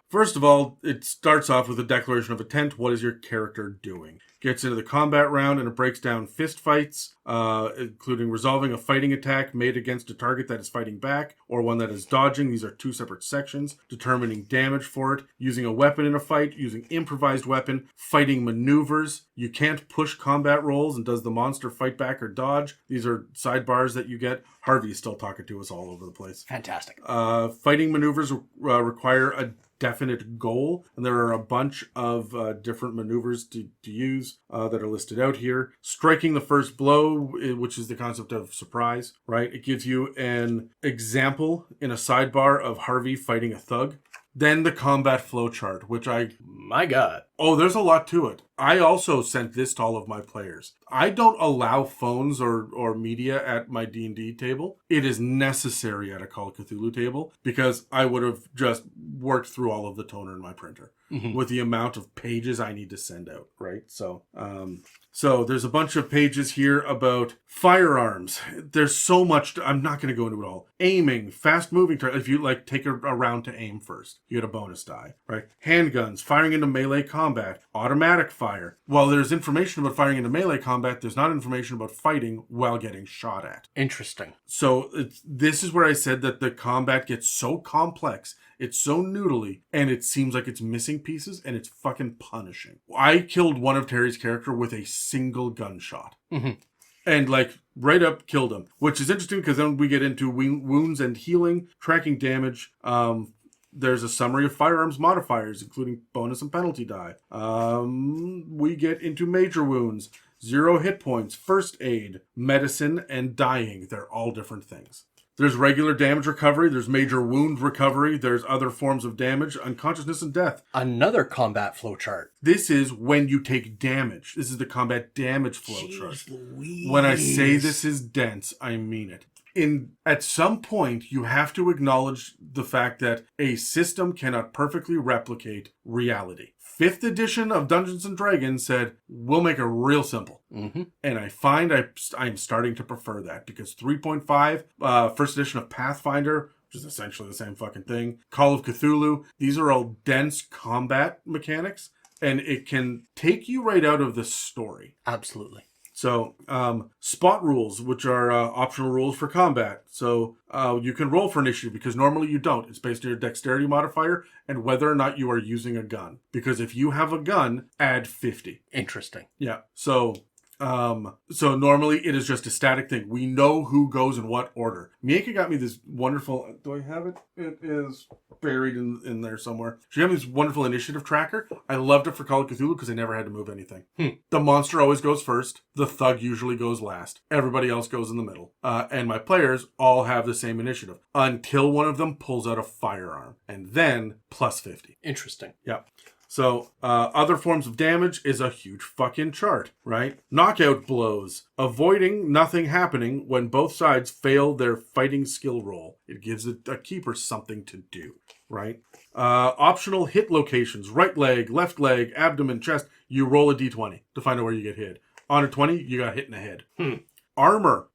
First of all, it starts off with a declaration of intent. What is your character doing? Gets into the combat round, and it breaks down fist fights, including resolving a fighting attack made against a target that is fighting back, or one that is dodging. These are 2 separate sections. Determining damage for it, using a weapon in a fight, using improvised weapon, fighting maneuvers. You can't push combat rolls, and does the monster fight back or dodge? These are sidebars that you get. Harvey is still talking to us all over the place. Fantastic. Fighting maneuvers require a definite goal, and there are a bunch of different maneuvers to use that are listed out here. Striking the first blow, which is the concept of surprise, right? It gives you an example in a sidebar of Harvey fighting a thug. Then the combat flowchart, which my God. Oh, there's a lot to it. I also sent this to all of my players. I don't allow phones or media at my D&D table. It is necessary at a Call of Cthulhu table because I would have just worked through all of the toner in my printer with the amount of pages I need to send out, right? So there's a bunch of pages here about firearms. There's so much. I'm not going to go into it all. Aiming, fast moving. If you take a round to aim first, you get a bonus die, right? Handguns, firing into melee combat, automatic fire. While there's information about firing into melee combat, there's not information about fighting while getting shot at. Interesting. So this is where I said that the combat gets so complex. It's so noodly, and it seems like it's missing pieces, and it's fucking punishing. I killed one of Terry's character with a single gunshot. And right up killed him, which is interesting because then we get into wounds and healing, tracking damage. There's a summary of firearms modifiers, including bonus and penalty die. We get into major wounds, 0 hit points, first aid, medicine, and dying. They're all different things. There's regular damage recovery. There's major wound recovery. There's other forms of damage, unconsciousness, and death. Another combat flowchart. This is when you take damage. This is the combat damage flowchart. When I say this is dense, I mean it. At some point, you have to acknowledge the fact that a system cannot perfectly replicate reality. 5th edition of Dungeons & Dragons said, we'll make it real simple. And I find I'm starting to prefer that because 3.5, first edition of Pathfinder, which is essentially the same fucking thing, Call of Cthulhu, these are all dense combat mechanics, and it can take you right out of the story. Absolutely. So, spot rules, which are optional rules for combat. So, you can roll for initiative because normally you don't. It's based on your dexterity modifier and whether or not you are using a gun. Because if you have a gun, add 50. Interesting. Yeah. So, So normally it is just a static thing. We know who goes in what order. Mieka got me this wonderful, do I have it? It is buried in there somewhere. She got me this wonderful initiative tracker. I loved it for Call of Cthulhu because I never had to move anything. The monster always goes first. The thug usually goes last. Everybody else goes in the middle. And my players all have the same initiative until one of them pulls out a firearm. And then plus 50. Interesting. Yeah. So, other forms of damage is a huge fucking chart, right? Knockout blows. Avoiding nothing happening when both sides fail their fighting skill roll. It gives a keeper something to do, right? Optional hit locations. Right leg, left leg, abdomen, chest. You roll a d20 to find out where you get hit. On a 20, you got hit in the head. Armor,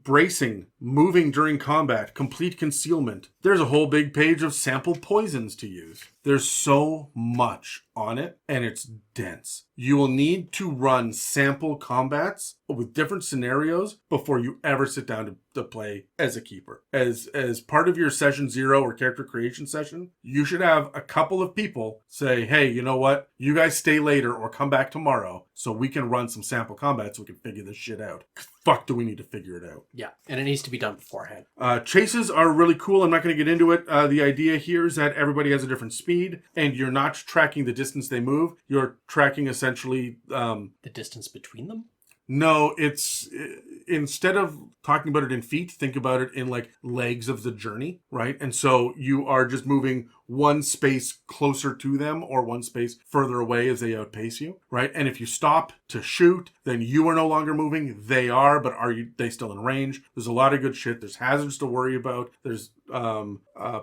bracing, moving during combat, complete concealment. There's a whole big page of sample poisons to use. There's so much on it, and it's dense. You will need to run sample combats with different scenarios before you ever sit down to play as a keeper. As part of your session 0 or character creation session, you should have a couple of people say, hey, you know what? You guys stay later or come back tomorrow so we can run some sample combats so we can figure this shit out. Fuck, do we need to figure it out? Yeah, and it needs to be done beforehand. Chases are really cool. I'm not going to get into it. The idea here is that everybody has a different speed, and you're not tracking the distance they move. You're tracking essentially... the distance between them? No, it's... Instead of talking about it in feet, think about it in like legs of the journey, right? And so you are just moving one space closer to them or one space further away as they outpace you, right? And if you stop to shoot, then you are no longer moving. They are, but are they still in range? There's a lot of good shit. There's hazards to worry about. There's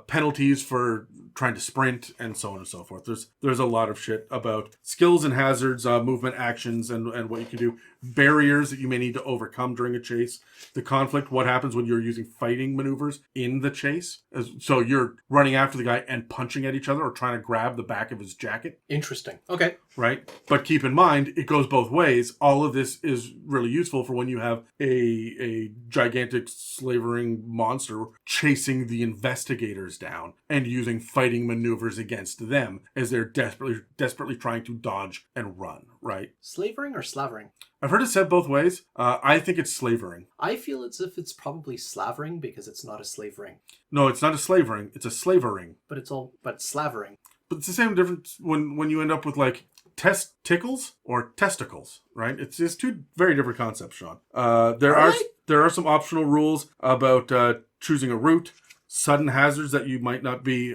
penalties for trying to sprint and so on and so forth. There's a lot of shit about skills and hazards, movement actions, and what you can do. Barriers that you may need to overcome during a chase. The conflict, what happens when you're using fighting maneuvers in the chase. So you're running after the guy and punching at each other or trying to grab the back of his jacket. Interesting. Okay. Right? But keep in mind, it goes both ways. All of this is really useful for when you have a gigantic slavering monster chasing the investigators down and using fighting maneuvers against them as they're desperately trying to dodge and run, right? Slavering or slavering? I've heard it said both ways. I think it's slavering. I feel as if it's probably slavering because it's not a slavering. No, it's not a slavering. It's a slavering. But slavering. But it's the same difference when you end up with like tickles or testicles, right? It's just two very different concepts, Sean. There are some optional rules about choosing a route, sudden hazards that you might not be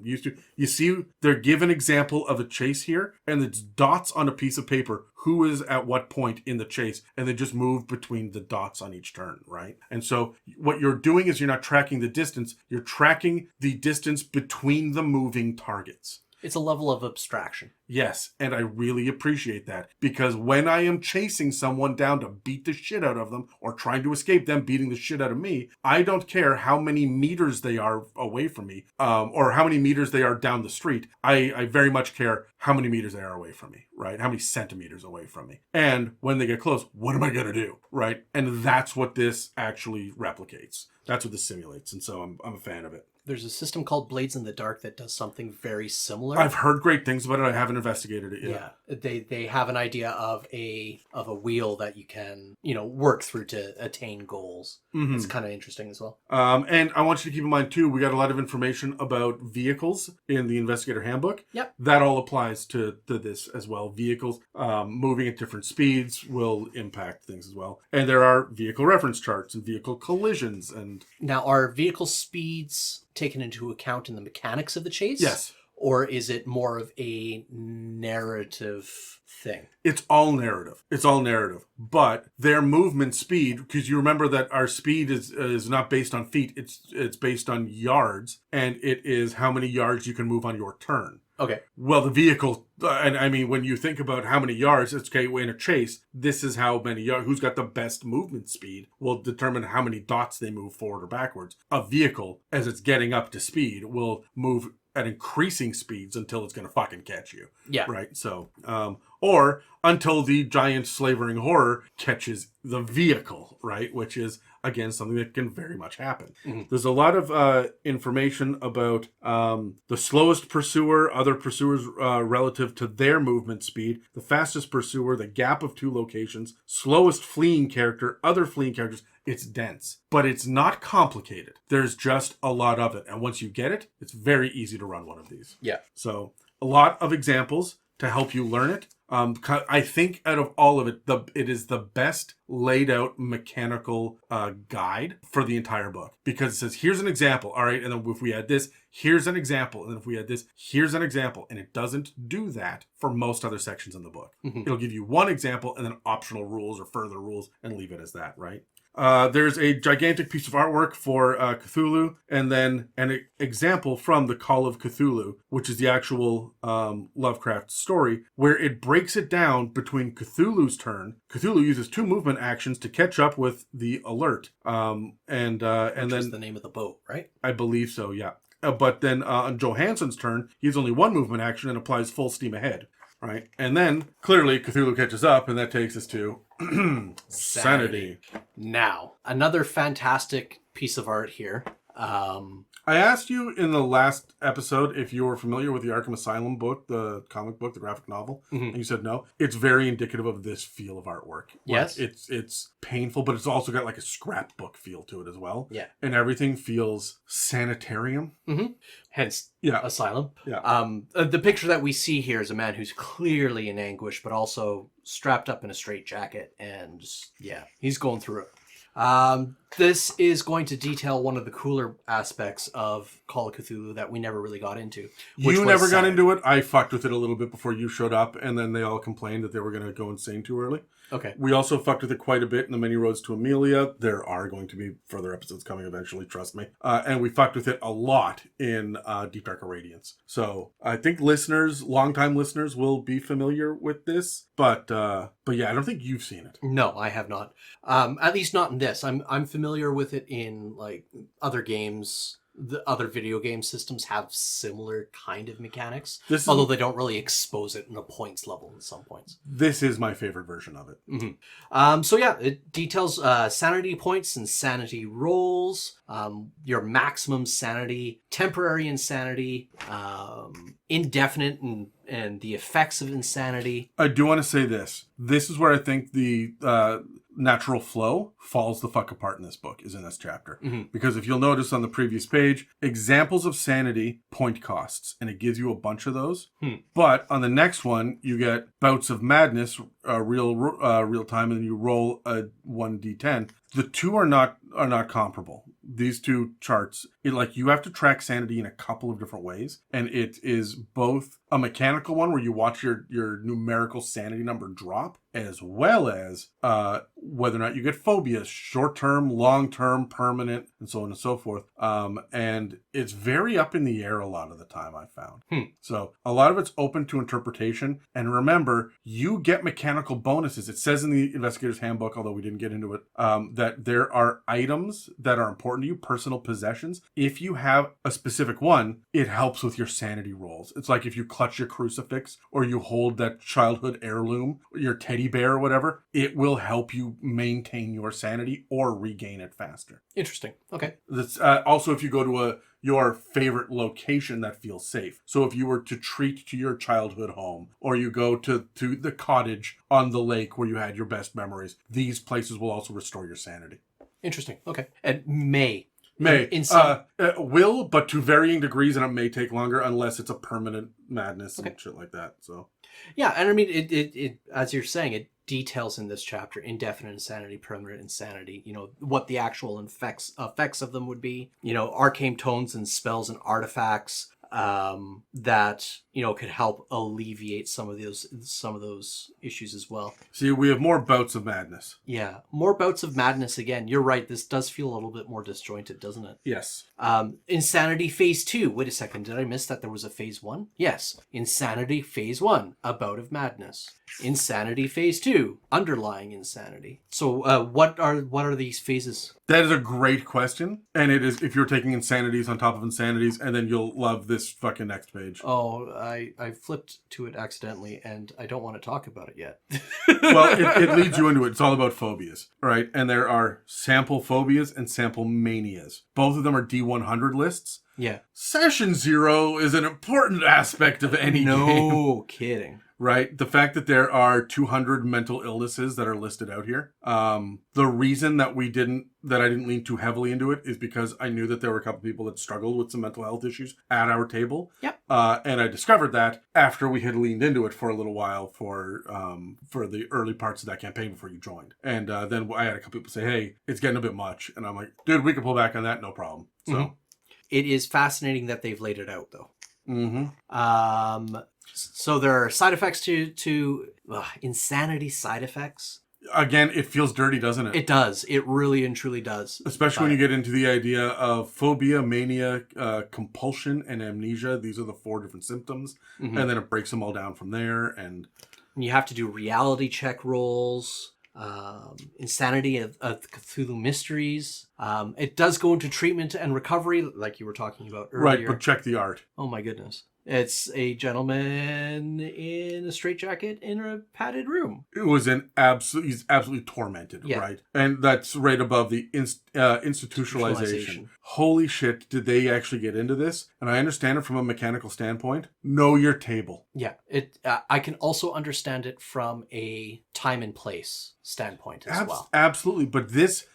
used to. You see, they're given example of a chase here, and it's dots on a piece of paper. Who is at what point in the chase, and they just move between the dots on each turn, right? And so what you're doing is you're not tracking the distance, you're tracking the distance between the moving targets. It's a level of abstraction. Yes, and I really appreciate that, because when I am chasing someone down to beat the shit out of them or trying to escape them beating the shit out of me, I don't care how many meters they are away from me or how many meters they are down the street. I very much care how many meters they are away from me, right? How many centimeters away from me. And when they get close, what am I going to do, right? And that's what this actually replicates. That's what this simulates, and so I'm a fan of it. There's a system called Blades in the Dark that does something very similar. I've heard great things about it. I haven't investigated it yet. Yeah, they have an idea of a wheel that you can work through to attain goals. Mm-hmm. It's kind of interesting as well. And I want you to keep in mind too, we got a lot of information about vehicles in the Investigator Handbook. Yep, that all applies to this as well. Vehicles moving at different speeds will impact things as well. And there are vehicle reference charts and vehicle collisions. And now, are vehicle speeds taken into account in the mechanics of the chase? Yes. Or is it more of a narrative thing? It's all narrative. But their movement speed, because you remember that our speed is not based on feet, it's based on yards, and it is how many yards you can move on your turn. Okay. Well, the vehicle, and I mean, when you think about how many yards, it's okay, in a chase, this is how many yards, who's got the best movement speed will determine how many dots they move forward or backwards. A vehicle, as it's getting up to speed, will move at increasing speeds until it's going to fucking catch you. Yeah. Right? So, or until the giant slavering horror catches the vehicle, right? Which is, again, something that can very much happen. There's a lot of information about the slowest pursuer, other pursuers relative to their movement speed, the fastest pursuer, the gap of 2 locations, slowest fleeing character, other fleeing characters. It's dense, but it's not complicated. There's just a lot of it. And once you get it, it's very easy to run one of these. Yeah. So a lot of examples to help you learn it. I think out of all of it, it is the best laid out mechanical guide for the entire book, because it says, here's an example. All right. And then if we add this, here's an example. And then if we add this, here's an example. And it doesn't do that for most other sections in the book. It'll give you one example and then optional rules or further rules and leave it as that, right? There's a gigantic piece of artwork for Cthulhu, and then an example from the Call of Cthulhu, which is the actual Lovecraft story, where it breaks it down between Cthulhu's turn. Cthulhu uses 2 movement actions to catch up with the alert, and then Which is the name of the boat, right? I believe so, yeah. But then on Johansson's turn, he has only 1 movement action and applies full steam ahead. Right. And then clearly Cthulhu catches up, and that takes us to sanity. Now, another fantastic piece of art here. I asked you in the last episode if you were familiar with the Arkham Asylum book, the comic book, the graphic novel, and you said no. It's very indicative of this feel of artwork. Yes. It's painful, but it's also got like a scrapbook feel to it as well. Yeah. And everything feels sanitarium. Hence, Yeah. Asylum. Yeah. The picture that we see here is a man who's clearly in anguish, but also strapped up in a straitjacket, and yeah, he's going through it. This is going to detail one of the cooler aspects of Call of Cthulhu that we never really got into. You never got into it. I fucked with it a little bit before you showed up, and then they all complained that they were going to go insane too early. Okay. We also fucked with it quite a bit in the Many Roads to Amelia. There are going to be further episodes coming eventually, trust me. And we fucked with it a lot in Deep Dark Radiance. So I think longtime listeners will be familiar with this. But yeah, I don't think you've seen it. No, I have not. At least not in this. I'm familiar with it in like other games. The other video game systems have similar kind of mechanics, although they don't really expose it in a points level in some points. This is my favorite version of it. So yeah, it details sanity points and sanity rolls, your maximum sanity, temporary insanity, indefinite and the effects of insanity. I do want to say this. This is where I think the natural flow falls the fuck apart in this book, is in this chapter. Because if you'll notice on the previous page, examples of sanity point costs, and it gives you a bunch of those. But on the next one, you get bouts of madness, real time, and then you roll a 1d10. The two are not comparable. These two charts, you have to track sanity in a couple of different ways, and it is both a mechanical one where you watch your numerical sanity number drop, as well as whether or not you get phobias, short-term, long-term, permanent, and so on and so forth. And it's very up in the air a lot of the time, I found. So a lot of it's open to interpretation. And remember, you get mechanical bonuses. It says in the Investigator's Handbook, although we didn't get into it, that there are items that are important to you, personal possessions. If you have a specific one, it helps with your sanity rolls. It's like if you clutch your crucifix or you hold that childhood heirloom, your teddy bear or whatever, it will help you maintain your sanity or regain it faster. Interesting. Okay. That's also if you go to your favorite location that feels safe. So if you were to treat to your childhood home, or you go to the cottage on the lake where you had your best memories, these places will also restore your sanity. Interesting. Okay. And may. Will, but to varying degrees, and it may take longer unless it's a permanent madness and shit like that. So yeah, and I mean it as you're saying, it details in this chapter indefinite insanity, permanent insanity, what the actual effects of them would be, arcane tones and spells and artifacts that could help alleviate some of those issues as well. See, we have more bouts of madness. Yeah, more bouts of madness again. You're right. This does feel a little bit more disjointed, doesn't it? Yes. Insanity phase 2. Wait a second. Did I miss that there was a phase 1? Yes. Insanity phase 1. A bout of madness. Insanity phase 2. Underlying insanity. So, what are these phases? That is a great question, and it is if you're taking insanities on top of insanities, and then you'll love this fucking next page. Oh, I flipped to it accidentally, and I don't want to talk about it yet. Well, it leads you into it. It's all about phobias, right? And there are sample phobias and sample manias. Both of them are D100 lists. Yeah. Session 0 is an important aspect of any game. No kidding. Right? The fact that there are 200 mental illnesses that are listed out here. The reason that I didn't lean too heavily into it is because I knew that there were a couple people that struggled with some mental health issues at our table. Yep. And I discovered that after we had leaned into it for a little while for the early parts of that campaign before you joined. And then I had a couple people say, hey, it's getting a bit much. And I'm like, dude, we can pull back on that. No problem. So. Mm-hmm. It is fascinating that they've laid it out, though. Mm-hmm. So there are side effects to insanity side effects. Again, it feels dirty, doesn't it? It does. It really and truly does. Especially when you get into the idea of phobia, mania, compulsion, and amnesia. These are the 4 different symptoms. Mm-hmm. And then it breaks them all down from there. And you have to do reality check rolls. Insanity of Cthulhu mysteries. It does go into treatment and recovery, like you were talking about earlier. Right, but check the art. Oh my goodness. It's a gentleman in a straitjacket in a padded room. It was he's absolutely tormented, right? And that's right above the institutionalization. Holy shit, did they actually get into this? And I understand it from a mechanical standpoint. Know your table. Yeah, I can also understand it from a time and place standpoint as well. Absolutely, but this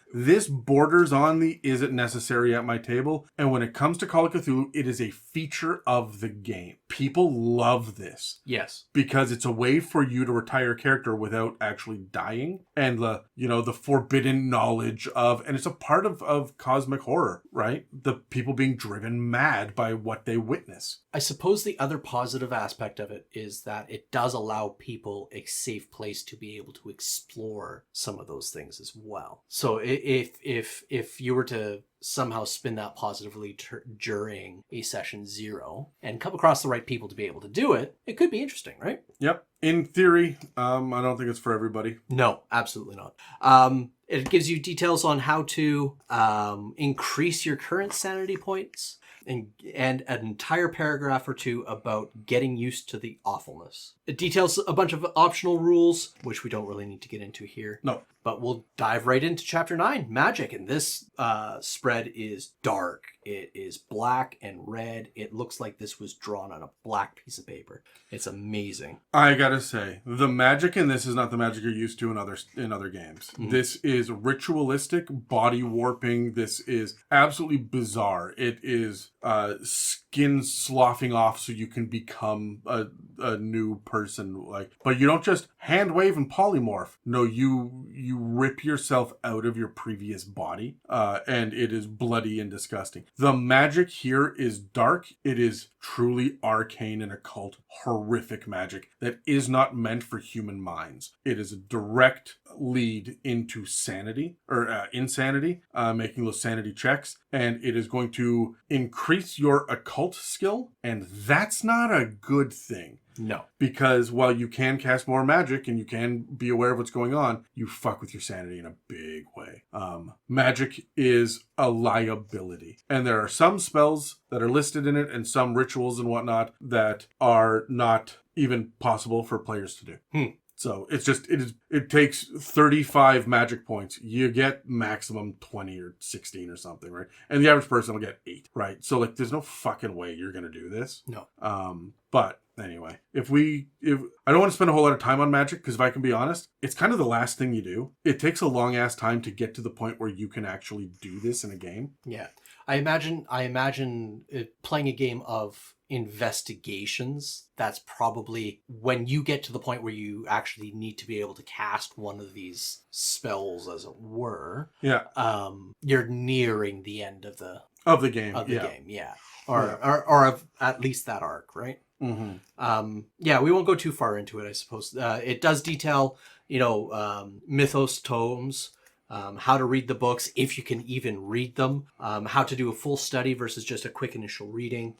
borders on the is it necessary at my table? And when it comes to Call of Cthulhu, it is a feature of the game. People love this. Yes. Because it's a way for you to retire a character without actually dying. And the forbidden knowledge of, and it's a part of cosmic horror, right? The people being driven mad by what they witness. I suppose the other positive aspect of it is that it does allow people a safe place to be able to explore some of those things as well. So if you were to somehow spin that positively during a session 0 and come across the right people to be able to do it, it could be interesting, right? Yep. In theory, I don't think it's for everybody. No, absolutely not. It gives you details on how to increase your current sanity points and an entire paragraph or 2 about getting used to the awfulness. It details a bunch of optional rules, which we don't really need to get into here. No. But we'll dive right into Chapter 9, Magic. And this spread is dark. It is black and red. It looks like this was drawn on a black piece of paper. It's amazing. I gotta say, the magic in this is not the magic you're used to in other games. Mm-hmm. This is ritualistic, body warping. This is absolutely bizarre. It is skin sloughing off so you can become a new person. But you don't just hand wave and polymorph. No, you rip yourself out of your previous body, and it is bloody and disgusting. The magic here is dark. It is truly arcane and occult, horrific magic that is not meant for human minds. It is a direct lead into sanity or insanity, making those sanity checks, and it is going to increase your occult skill, and that's not a good thing. No. Because while you can cast more magic and you can be aware of what's going on, you fuck with your sanity in a big way. Magic is a liability. And there are some spells that are listed in it and some rituals and whatnot that are not even possible for players to do. So it takes 35 magic points. You get maximum 20 or 16 or something, right? And the average person will get 8, right? So there's no fucking way you're going to do this. No. But anyway, if I don't want to spend a whole lot of time on magic, because if I can be honest, it's kind of the last thing you do. It takes a long ass time to get to the point where you can actually do this in a game. Yeah. I imagine playing a game of investigations, that's probably when you get to the point where you actually need to be able to cast one of these spells, as it were. Yeah. You're nearing the end of the game. Game, yeah. Or of at least that arc, right? Mm-hmm. Yeah, we won't go too far into it, I suppose. It does detail, mythos tomes, how to read the books, if you can even read them, how to do a full study versus just a quick initial reading.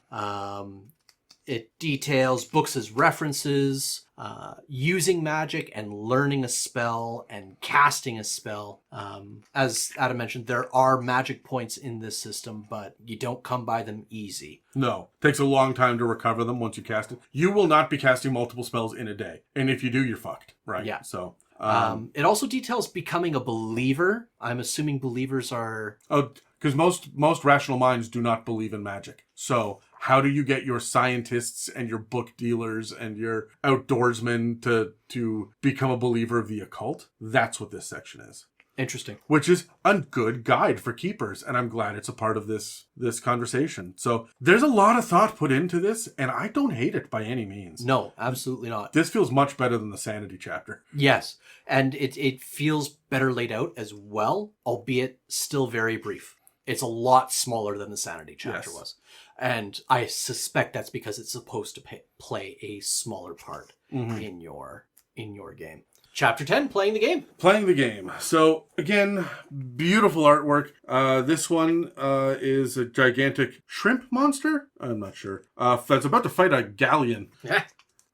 It details books as references, using magic and learning a spell and casting a spell. As Adam mentioned, there are magic points in this system, but you don't come by them easy. No. Takes a long time to recover them once you cast it. You will not be casting multiple spells in a day. And if you do, you're fucked. Right? Yeah. So... it also details becoming a believer. I'm assuming believers are... Oh, because most rational minds do not believe in magic. So how do you get your scientists and your book dealers and your outdoorsmen to become a believer of the occult? That's what this section is. Interesting. Which is a good guide for keepers, and I'm glad it's a part of this conversation. So there's a lot of thought put into this, and I don't hate it by any means. No, absolutely not. This feels much better than the sanity chapter. Yes, and it feels better laid out as well, albeit still very brief. It's a lot smaller than the sanity chapter was. And I suspect that's because it's supposed to play a smaller part in your game. Chapter 10, playing the game. Playing the game. So, again, beautiful artwork. This one is a gigantic shrimp monster? I'm not sure. That's about to fight a galleon.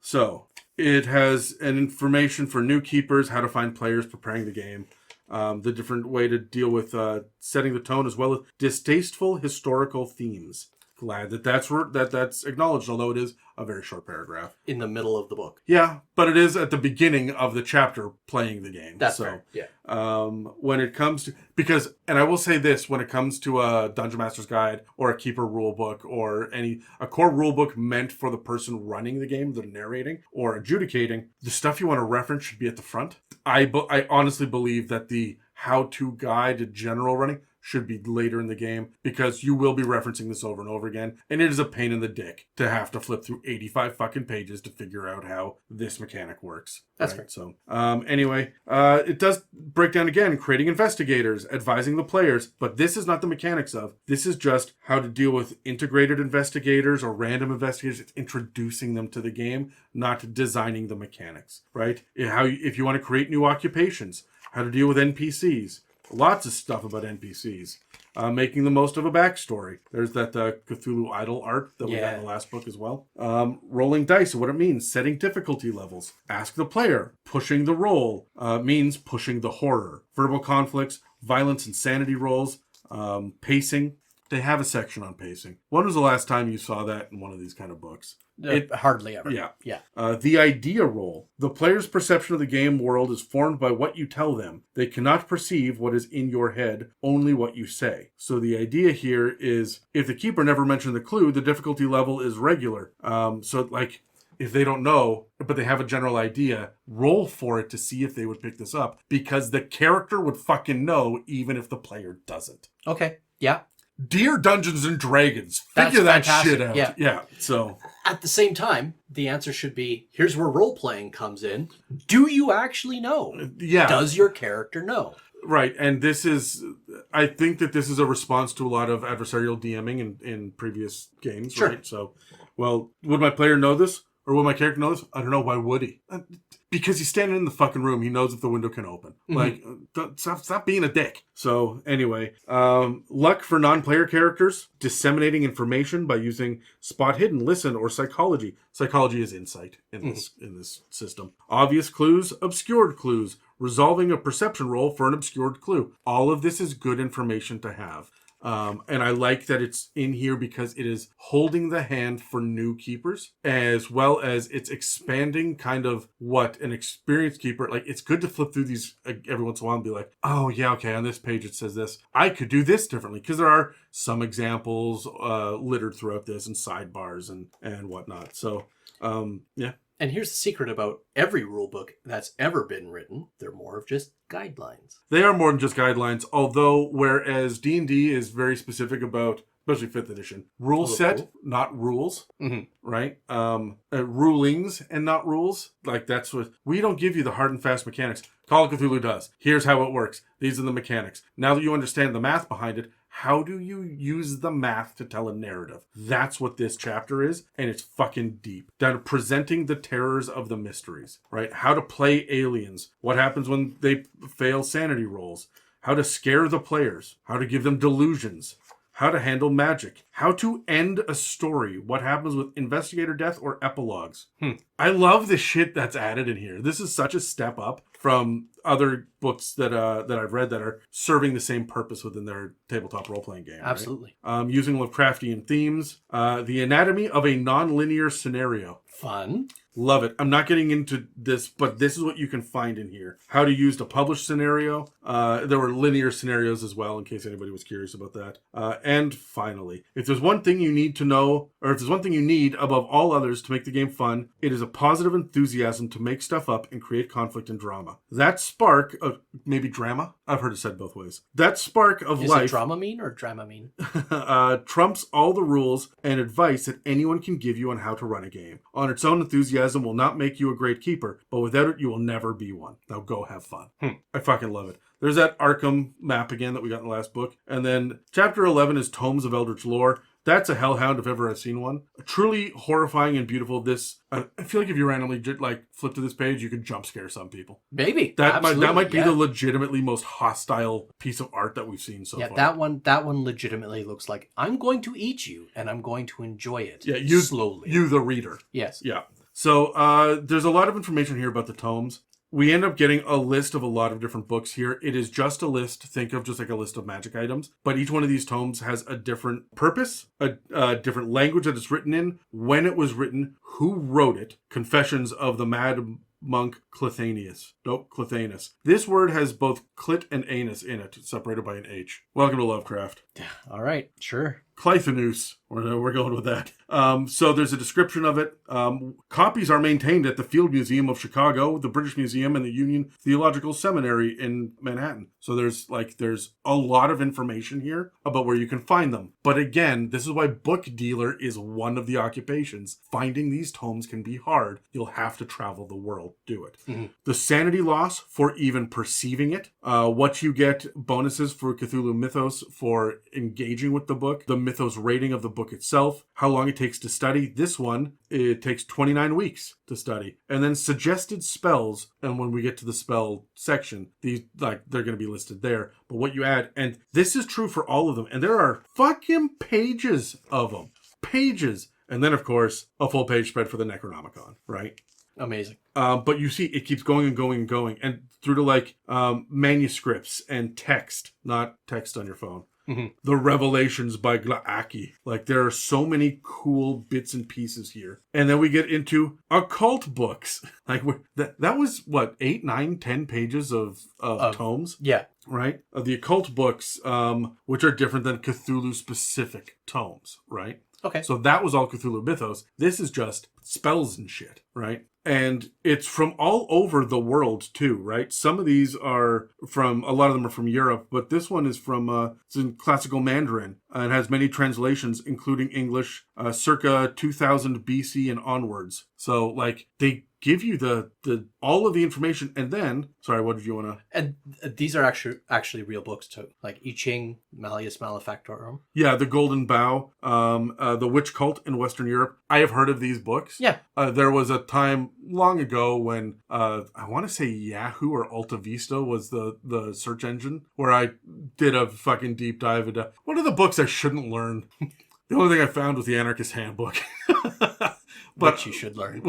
So, it has an information for new keepers, how to find players preparing the game. The different way to deal with setting the tone, as well as distasteful historical themes. Glad that's acknowledged, although it is a very short paragraph. In the middle of the book. Yeah, but it is at the beginning of the chapter playing the game. That's fair. Yeah. When it comes to... Because, and I will say this, when it comes to a Dungeon Master's Guide or a Keeper Rulebook or a core rulebook meant for the person running the game, the narrating or adjudicating, the stuff you want to reference should be at the front. I honestly believe that the how-to guide to general running should be later in the game, because you will be referencing this over and over again, and it is a pain in the dick to have to flip through 85 fucking pages to figure out how this mechanic works. That's fair. So, anyway, it does break down again, creating investigators, advising the players, but this is not the mechanics of. This is just how to deal with integrated investigators or random investigators. It's introducing them to the game, not designing the mechanics, right? If you want to create new occupations, how to deal with NPCs. Lots of stuff about NPCs. Making the most of a backstory. There's that Cthulhu Idol art that we had in the last book as well. Rolling dice, what it means. Setting difficulty levels. Ask the player. Pushing the roll means pushing the horror. Verbal conflicts, violence and sanity rolls. Pacing. They have a section on pacing. When was the last time you saw that in one of these kind of books? Hardly ever. Yeah. The idea role. The player's perception of the game world is formed by what you tell them. They cannot perceive what is in your head, only what you say. So the idea here is, if the keeper never mentioned the clue, the difficulty level is regular. If they don't know, but they have a general idea, roll for it to see if they would pick this up, because the character would fucking know even if the player doesn't. Okay. Yeah. Dear Dungeons and Dragons, figure that shit out. Yeah. So at the same time, the answer should be, here's where role-playing comes in. Do you actually know? Yeah. Does your character know? Right. And I think that this is a response to a lot of adversarial DMing in previous games. Sure. Right. So, well, would my player know this? Or would my character know this? I don't know. Why would he? Because he's standing in the fucking room. He knows if the window can open. Stop being a dick. So anyway, luck for non-player characters. Disseminating information by using spot hidden, listen, or psychology. Psychology is insight in this system. Obvious clues, obscured clues. Resolving a perception roll for an obscured clue. All of this is good information to have. And I like that it's in here because it is holding the hand for new keepers, as well as it's expanding kind of what an experienced keeper, like, it's good to flip through these every once in a while and be like, oh yeah, okay, on this page it says this. I could do this differently, because there are some examples littered throughout this and sidebars and whatnot. So, yeah. And here's the secret about every rulebook that's ever been written. They're more of just guidelines. They are more than just guidelines, although whereas D&D is very specific about, especially 5th edition, rule set, not rules, right? Rulings and not rules. Like, that's what... We don't give you the hard and fast mechanics. Call of Cthulhu does. Here's how it works. These are the mechanics. Now that you understand the math behind it, how do you use the math to tell a narrative? That's what this chapter is, and it's fucking deep. Down to presenting the terrors of the mysteries, right? How to play aliens. What happens when they fail sanity rolls. How to scare the players. How to give them delusions. how to handle magic, how to end a story, what happens with investigator death or epilogues. I love the shit that's added in here. This is such a step up from other books that I've read that are serving the same purpose within their tabletop role-playing game. Absolutely. Right? Using Lovecraftian themes, the anatomy of a non-linear scenario. Fun. Love it. I'm not getting into this, but this is what you can find in here. How to use a published scenario. There were linear scenarios as well, in case anybody was curious about that. And finally, if there's one thing you need to know, or if there's one thing you need above all others to make the game fun, it is a positive enthusiasm to make stuff up and create conflict and drama. That spark of, maybe drama? I've heard it said both ways. That spark of Is life... it Dramamine or Dramamine? trumps all the rules and advice that anyone can give you on how to run a game. On its own, enthusiasm will not make you a great keeper, but without it, you will never be one. Now go have fun. I fucking love it. There's that Arkham map again that we got in the last book. And then chapter 11 is Tomes of Eldritch Lore. That's a hellhound if ever I've seen one. Truly horrifying and beautiful. This, I feel like if you randomly flip to this page, you could jump scare some people. Maybe. That might be the legitimately most hostile piece of art that we've seen so far. That one legitimately looks like I'm going to eat you and I'm going to enjoy it. Yeah, you slowly. You the reader. Yes. Yeah. So there's a lot of information here about the tomes. We end up getting a list of a lot of different books here. It is just a list. Think of just like a list of magic items. But each one of these tomes has a different purpose, a different language that it's written in, when it was written, who wrote it, Confessions of the Mad Monk Clythanus. This word has both clit and anus in it, separated by an H. Welcome to Lovecraft. All right, sure. Clythanus. We're going with that. So there's a description of it. Copies are maintained at the Field Museum of Chicago, the British Museum, and the Union Theological Seminary in Manhattan. So there's a lot of information here about where you can find them. But again, this is why book dealer is one of the occupations. Finding these tomes can be hard. You'll have to travel the world. Do it. Mm-hmm. The sanity loss for even perceiving it. What you get bonuses for Cthulhu Mythos for engaging with the book. The Mythos rating of the book itself. How long it takes to study. This one, it takes 29 weeks to study. And then suggested spells. And when we get to the spell section, they're going to be listed there. But what you add, and this is true for all of them. And there are fucking pages of them. Pages. And then, of course, a full page spread for the Necronomicon, right? Amazing. But you see, it keeps going and going and going. And through to manuscripts and text, not text on your phone. Mm-hmm. The Revelations by Glaaki. There are so many cool bits and pieces here. And then we get into occult books. That was, 8, 9, 10 pages of tomes? Yeah. Right? The occult books, which are different than Cthulhu-specific tomes, right? Okay. So that was all Cthulhu Mythos. This is just spells and shit, right? And it's from all over the world too, right? Some of these are a lot of them are from Europe, but this one is it's in classical Mandarin and has many translations, including English, circa 2000 BC and onwards. So they give you the all of the information, and then what did you want to? And these are actually real books too, like I Ching, Malleus Maleficarum. Yeah, the Golden Bough, the Witch Cult in Western Europe. I have heard of these books. Yeah, there was a time long ago when I want to say Yahoo or Alta Vista was the search engine where I did a fucking deep dive into what are the books I shouldn't learn. The only thing I found was the Anarchist Handbook. Which you should learn.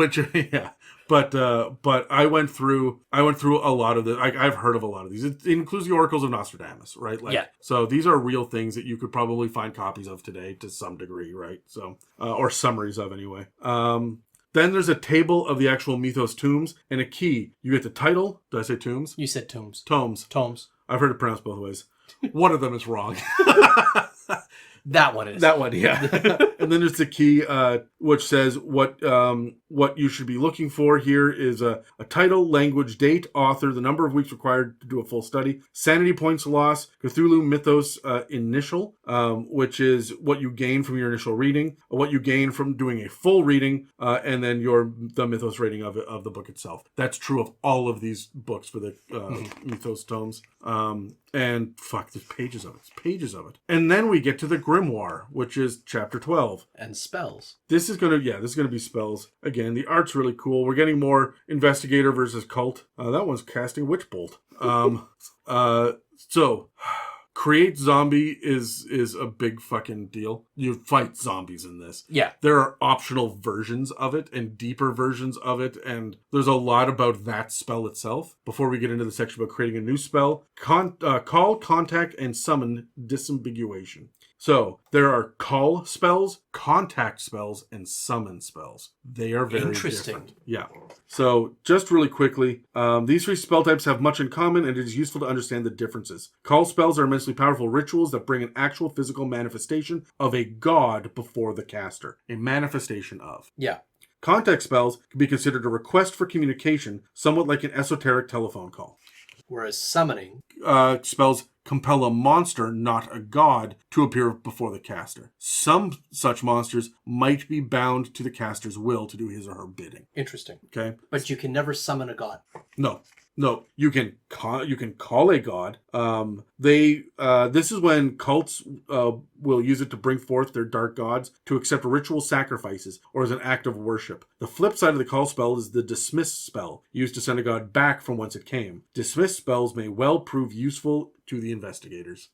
Yeah. But I went through a lot of the. I've heard of a lot of these. It includes the Oracles of Nostradamus, right? Yeah. So these are real things that you could probably find copies of today to some degree, right? So or summaries of anyway. Then there's a table of the actual Mythos tombs and a key. You get the title. Did I say tombs? You said tombs. Tomes. I've heard it pronounced both ways. One of them is wrong. That one is. That one, yeah. And then there's the key, which says what you should be looking for here is a title, language, date, author, the number of weeks required to do a full study, sanity points loss, Cthulhu Mythos initial, which is what you gain from your initial reading, what you gain from doing a full reading, and then the Mythos rating of the book itself. That's true of all of these books for the Mythos tomes. And there's pages of it. And then we get to the Grimoire, which is chapter 12. And spells. This is gonna be spells. Again, the art's really cool. We're getting more investigator versus cult. That one's casting Witch Bolt. So Create zombie is a big fucking deal. You fight zombies in this. Yeah. There are optional versions of it and deeper versions of it, and there's a lot about that spell itself. Before we get into the section about creating a new spell, call, contact, and summon disambiguation. So there are call spells, contact spells, and summon spells. They are very different. Yeah. So just really quickly, these three spell types have much in common, and it is useful to understand the differences. Call spells are immensely powerful rituals that bring an actual physical manifestation of a god before the caster. A manifestation of. Yeah. Contact spells can be considered a request for communication, somewhat like an esoteric telephone call. Whereas summoning spells compel a monster, not a god, to appear before the caster. Some such monsters might be bound to the caster's will to do his or her bidding. Interesting. Okay? But you can never summon a god. No, you can call a god. This is when cults will use it to bring forth their dark gods to accept ritual sacrifices or as an act of worship. The flip side of the call spell is the dismiss spell, used to send a god back from whence it came. Dismiss spells may well prove useful to the investigators.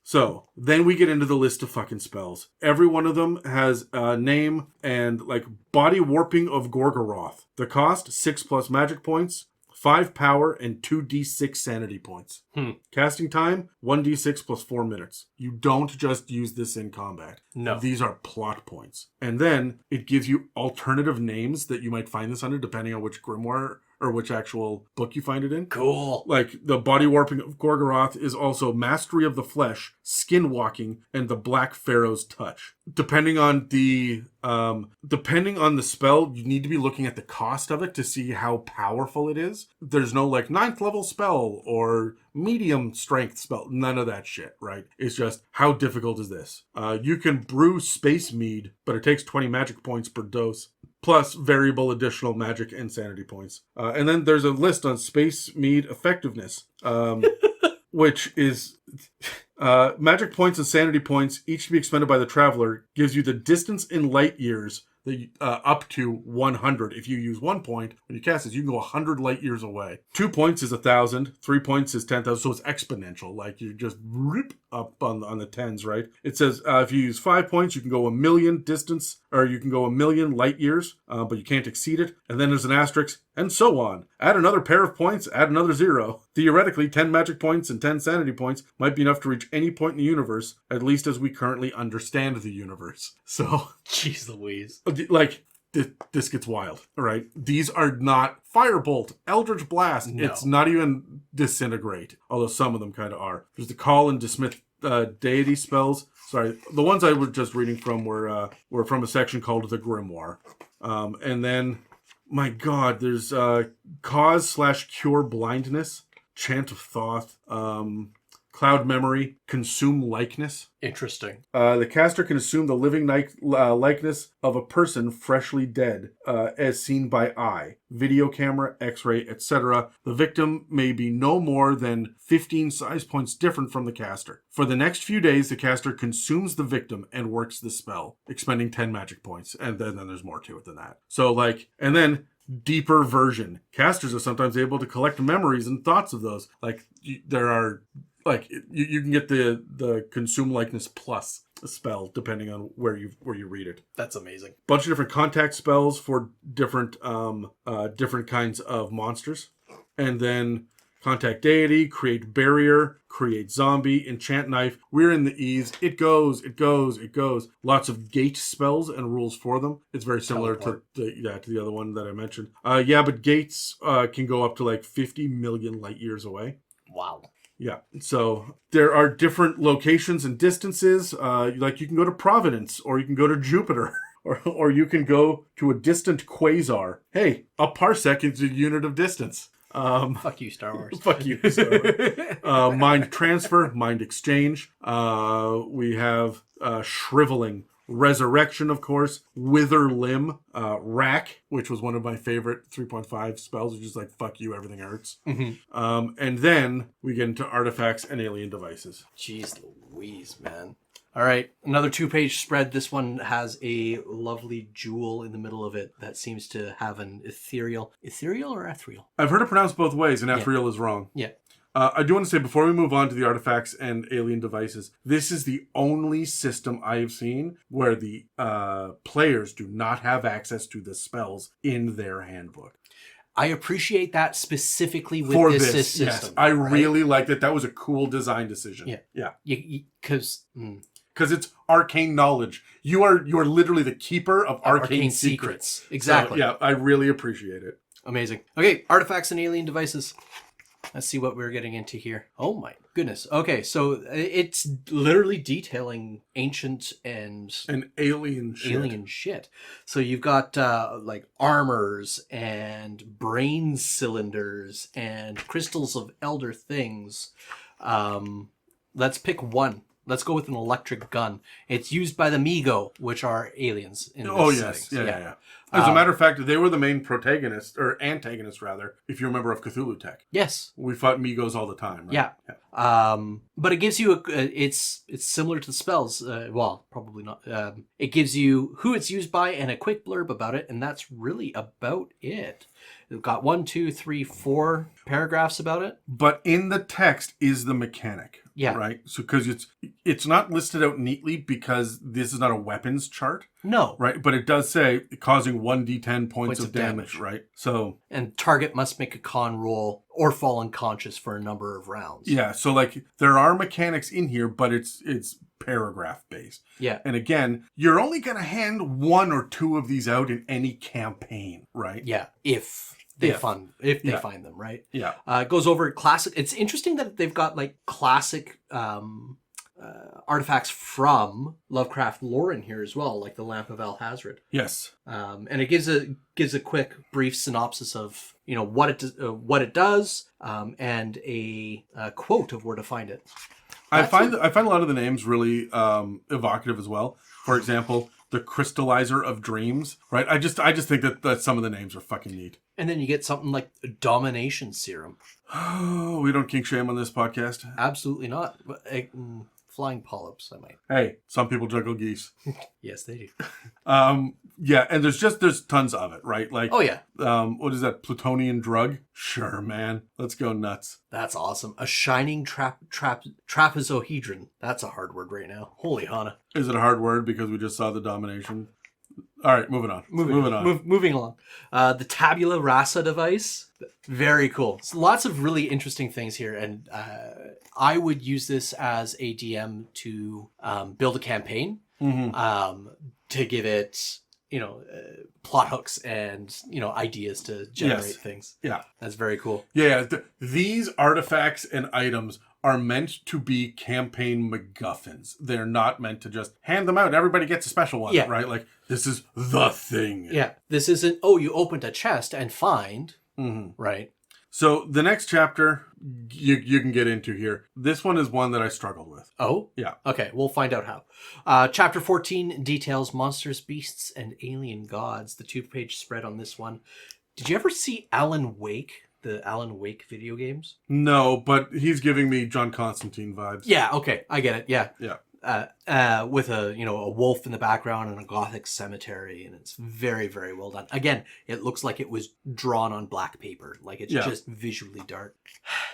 So then we get into the list of fucking spells. Every one of them has a name, and like Body Warping of Gorgoroth. The cost 6+ magic points, 5 power, and 2d6 sanity points. Casting time 1d6 plus 4 minutes. You don't just use this in combat. No. These are plot points. And then it gives you alternative names that you might find this under depending on which grimoire or which actual book you find it in. Cool. Like the Body Warping of Gorgoroth is also Mastery of the Flesh, Skin Walking, and the Black Pharaoh's Touch. Depending on the spell, you need to be looking at the cost of it to see how powerful it is. There's no like 9th level spell or medium strength spell. None of that shit, right? It's just how difficult is this? You can brew space mead, but it takes 20 magic points per dose. Plus variable additional magic and sanity points. And then there's a list on space mead effectiveness, which is magic points and sanity points, each to be expended by the traveler, gives you the distance in light years up to 100. If you use 1 point, when you cast this, you can go 100 light years away. 2 points is 1,000. 3 points is 10,000. So it's exponential. Like you just rip up on the tens, right? It says if you use 5 points, you can go 1,000,000 distance, or you can go 1,000,000 light years, but you can't exceed it. And then there's an asterisk, and so on. Add another pair of points, add another 0. Theoretically, 10 magic points and 10 sanity points might be enough to reach any point in the universe, at least as we currently understand the universe. So, jeez Louise. Like, this gets wild, right? These are not Firebolt, Eldritch Blast. No. It's not even Disintegrate, although some of them kind of are. There's the Call and Dismiss deity spells. Sorry, the ones I was just reading from were from a section called the Grimoire. And then, my God, there's Cause/Cure Blindness, Chant of Thoth, Cloud Memory, Consume Likeness. Interesting. The caster can assume the living likeness of a person freshly dead, as seen by eye, video camera, x-ray, etc. The victim may be no more than 15 size points different from the caster. For the next few days, the caster consumes the victim and works the spell, expending 10 magic points. And then there's more to it than that. So, and then deeper version. Casters are sometimes able to collect memories and thoughts of those. There are... you can get the Consume Likeness plus spell depending on where you read it. That's amazing. Bunch of different contact spells for different kinds of monsters, and then contact deity, create barrier, create zombie, enchant knife. We're in the E's. It goes. Lots of gate spells and rules for them. It's very similar to the other one that I mentioned. But gates can go up to like 50 million light years away. Wow. Yeah, so there are different locations and distances. You can go to Providence, or you can go to Jupiter, or you can go to a distant quasar. Hey, a parsec is a unit of distance. Fuck you, Star Wars. Fuck you, Star Wars. Mind transfer, mind exchange. We have shriveling. Resurrection, of course, Wither Limb, Rack, which was one of my favorite 3.5 spells, which is like, fuck you, everything hurts. Mm-hmm. And then we get into artifacts and alien devices. Jeez Louise, man. All right, another 2-page spread. This one has a lovely jewel in the middle of it that seems to have an ethereal or ethereal? I've heard it pronounced both ways, and ethereal is wrong. Yeah. I do want to say, before we move on to the artifacts and alien devices, this is the only system I've seen where the players do not have access to the spells in their handbook. I appreciate that specifically with For this this, system. yes. I really like that. That was a cool design decision. Yeah. Yeah. Because it's arcane knowledge. You are literally the keeper of arcane secrets. Exactly. So, yeah, I really appreciate it. Amazing. Okay, artifacts and alien devices. Let's see what we're getting into here. Oh my goodness. Okay, so it's literally detailing ancient and alien shit. So you've got like armors and brain cylinders and crystals of elder things. Let's pick one. Let's go with an electric gun. It's used by the Migo, which are aliens in this setting. Yeah. As a matter of fact, they were the main protagonist, or antagonist rather, if you remember, of Cthulhu Tech. Yes. We fought Migos all the time, right? Yeah. But it gives you it's similar to the spells. Well, probably not. It gives you who it's used by and a quick blurb about it, and that's really about it. We've got 1, 2, 3, 4 paragraphs about it. But in the text is the mechanic. Yeah. Right? So because it's not listed out neatly because this is not a weapons chart. No. Right? But it does say causing 1d10 points of damage, right? So and target must make a con roll or fall unconscious for a number of rounds. Yeah, so like there are mechanics in here, but it's paragraph based. Yeah. And again, you're only going to hand 1 or 2 of these out in any campaign, right? Yeah. If they find them, right? Yeah. It goes over classic. It's interesting that they've got like classic artifacts from Lovecraft lore in here as well, like the Lamp of Alhazred. Yes. And it gives a quick brief synopsis of what it does, and a quote of where to find it. I find a lot of the names really evocative as well. For example, the Crystallizer of Dreams, right? I just think that some of the names are fucking neat. And then you get something like Domination Serum. Oh, we don't kink shame on this podcast. Absolutely not. But, flying polyps, I might. Hey, some people juggle geese. Yes, they do. Yeah, and there's tons of it, right? Like, oh yeah. What is that, plutonian drug? Sure, man. Let's go nuts. That's awesome. A shining trapezohedron. That's a hard word right now. Holy Hana. Is it a hard word because we just saw the domination? All right, moving on. Moving along. The tabula rasa device. Very cool. So lots of really interesting things here, and I would use this as a DM to build a campaign, to give it, plot hooks and ideas to generate things. Yeah, that's very cool. Yeah, these artifacts and items are meant to be campaign MacGuffins. They're not meant to just hand them out and everybody gets a special one, right? Like, this is the thing. Yeah, this isn't, you opened a chest and find, right? So the next chapter you can get into here. This one is one that I struggled with. Oh? Yeah. Okay, we'll find out how. Chapter 14 details monsters, beasts, and alien gods. The 2-page spread on this one. Did you ever see Alan Wake? The Alan Wake video games? No, but he's giving me John Constantine vibes. Yeah, okay. I get it. Yeah. Yeah. With a wolf in the background and a gothic cemetery, and it's very, very well done. Again, it looks like it was drawn on black paper. Like it's just visually dark.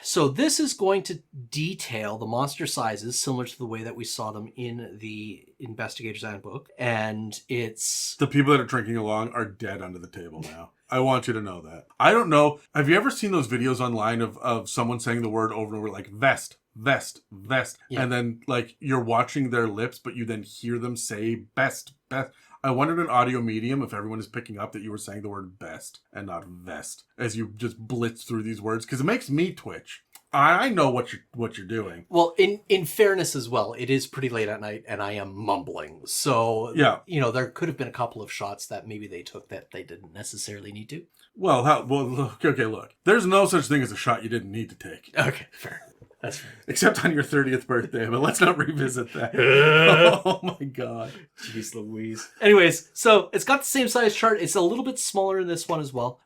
So this is going to detail the monster sizes similar to the way that we saw them in the Investigator's Handbook. And it's... The people that are drinking along are dead under the table now. I want you to know that. I don't know. Have you ever seen those videos online of someone saying the word over and over, like vest, vest, vest, and then like you're watching their lips, but you then hear them say best, best. I wondered in audio medium if everyone is picking up that you were saying the word best and not vest as you just blitz through these words, because it makes me twitch. I know what you're doing. Well, in fairness as well, it is pretty late at night and I am mumbling. So, there could have been a couple of shots that maybe they took that they didn't necessarily need to. Well, look. There's no such thing as a shot you didn't need to take. Okay, fair. That's fair. Except on your 30th birthday, but let's not revisit that. Oh my God. Jeez Louise. Anyways, so it's got the same size chart. It's a little bit smaller in this one as well.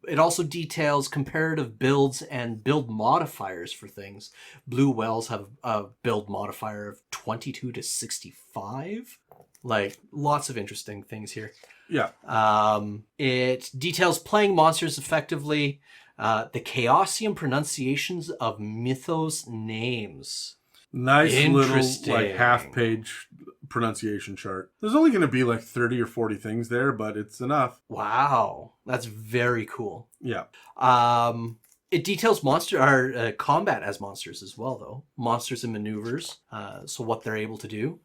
It also details comparative builds and build modifiers for things. Blue Wells have a build modifier of 22 to 65. Like, lots of interesting things here. Yeah. It details playing monsters effectively. The Chaosium pronunciations of mythos names. Nice little Interesting. like half-page pronunciation chart. There's only going to be like 30 or 40 things there, but it's enough. Wow, that's very cool. Yeah. It details combat as monsters as well, though. Monsters and maneuvers, so what they're able to do.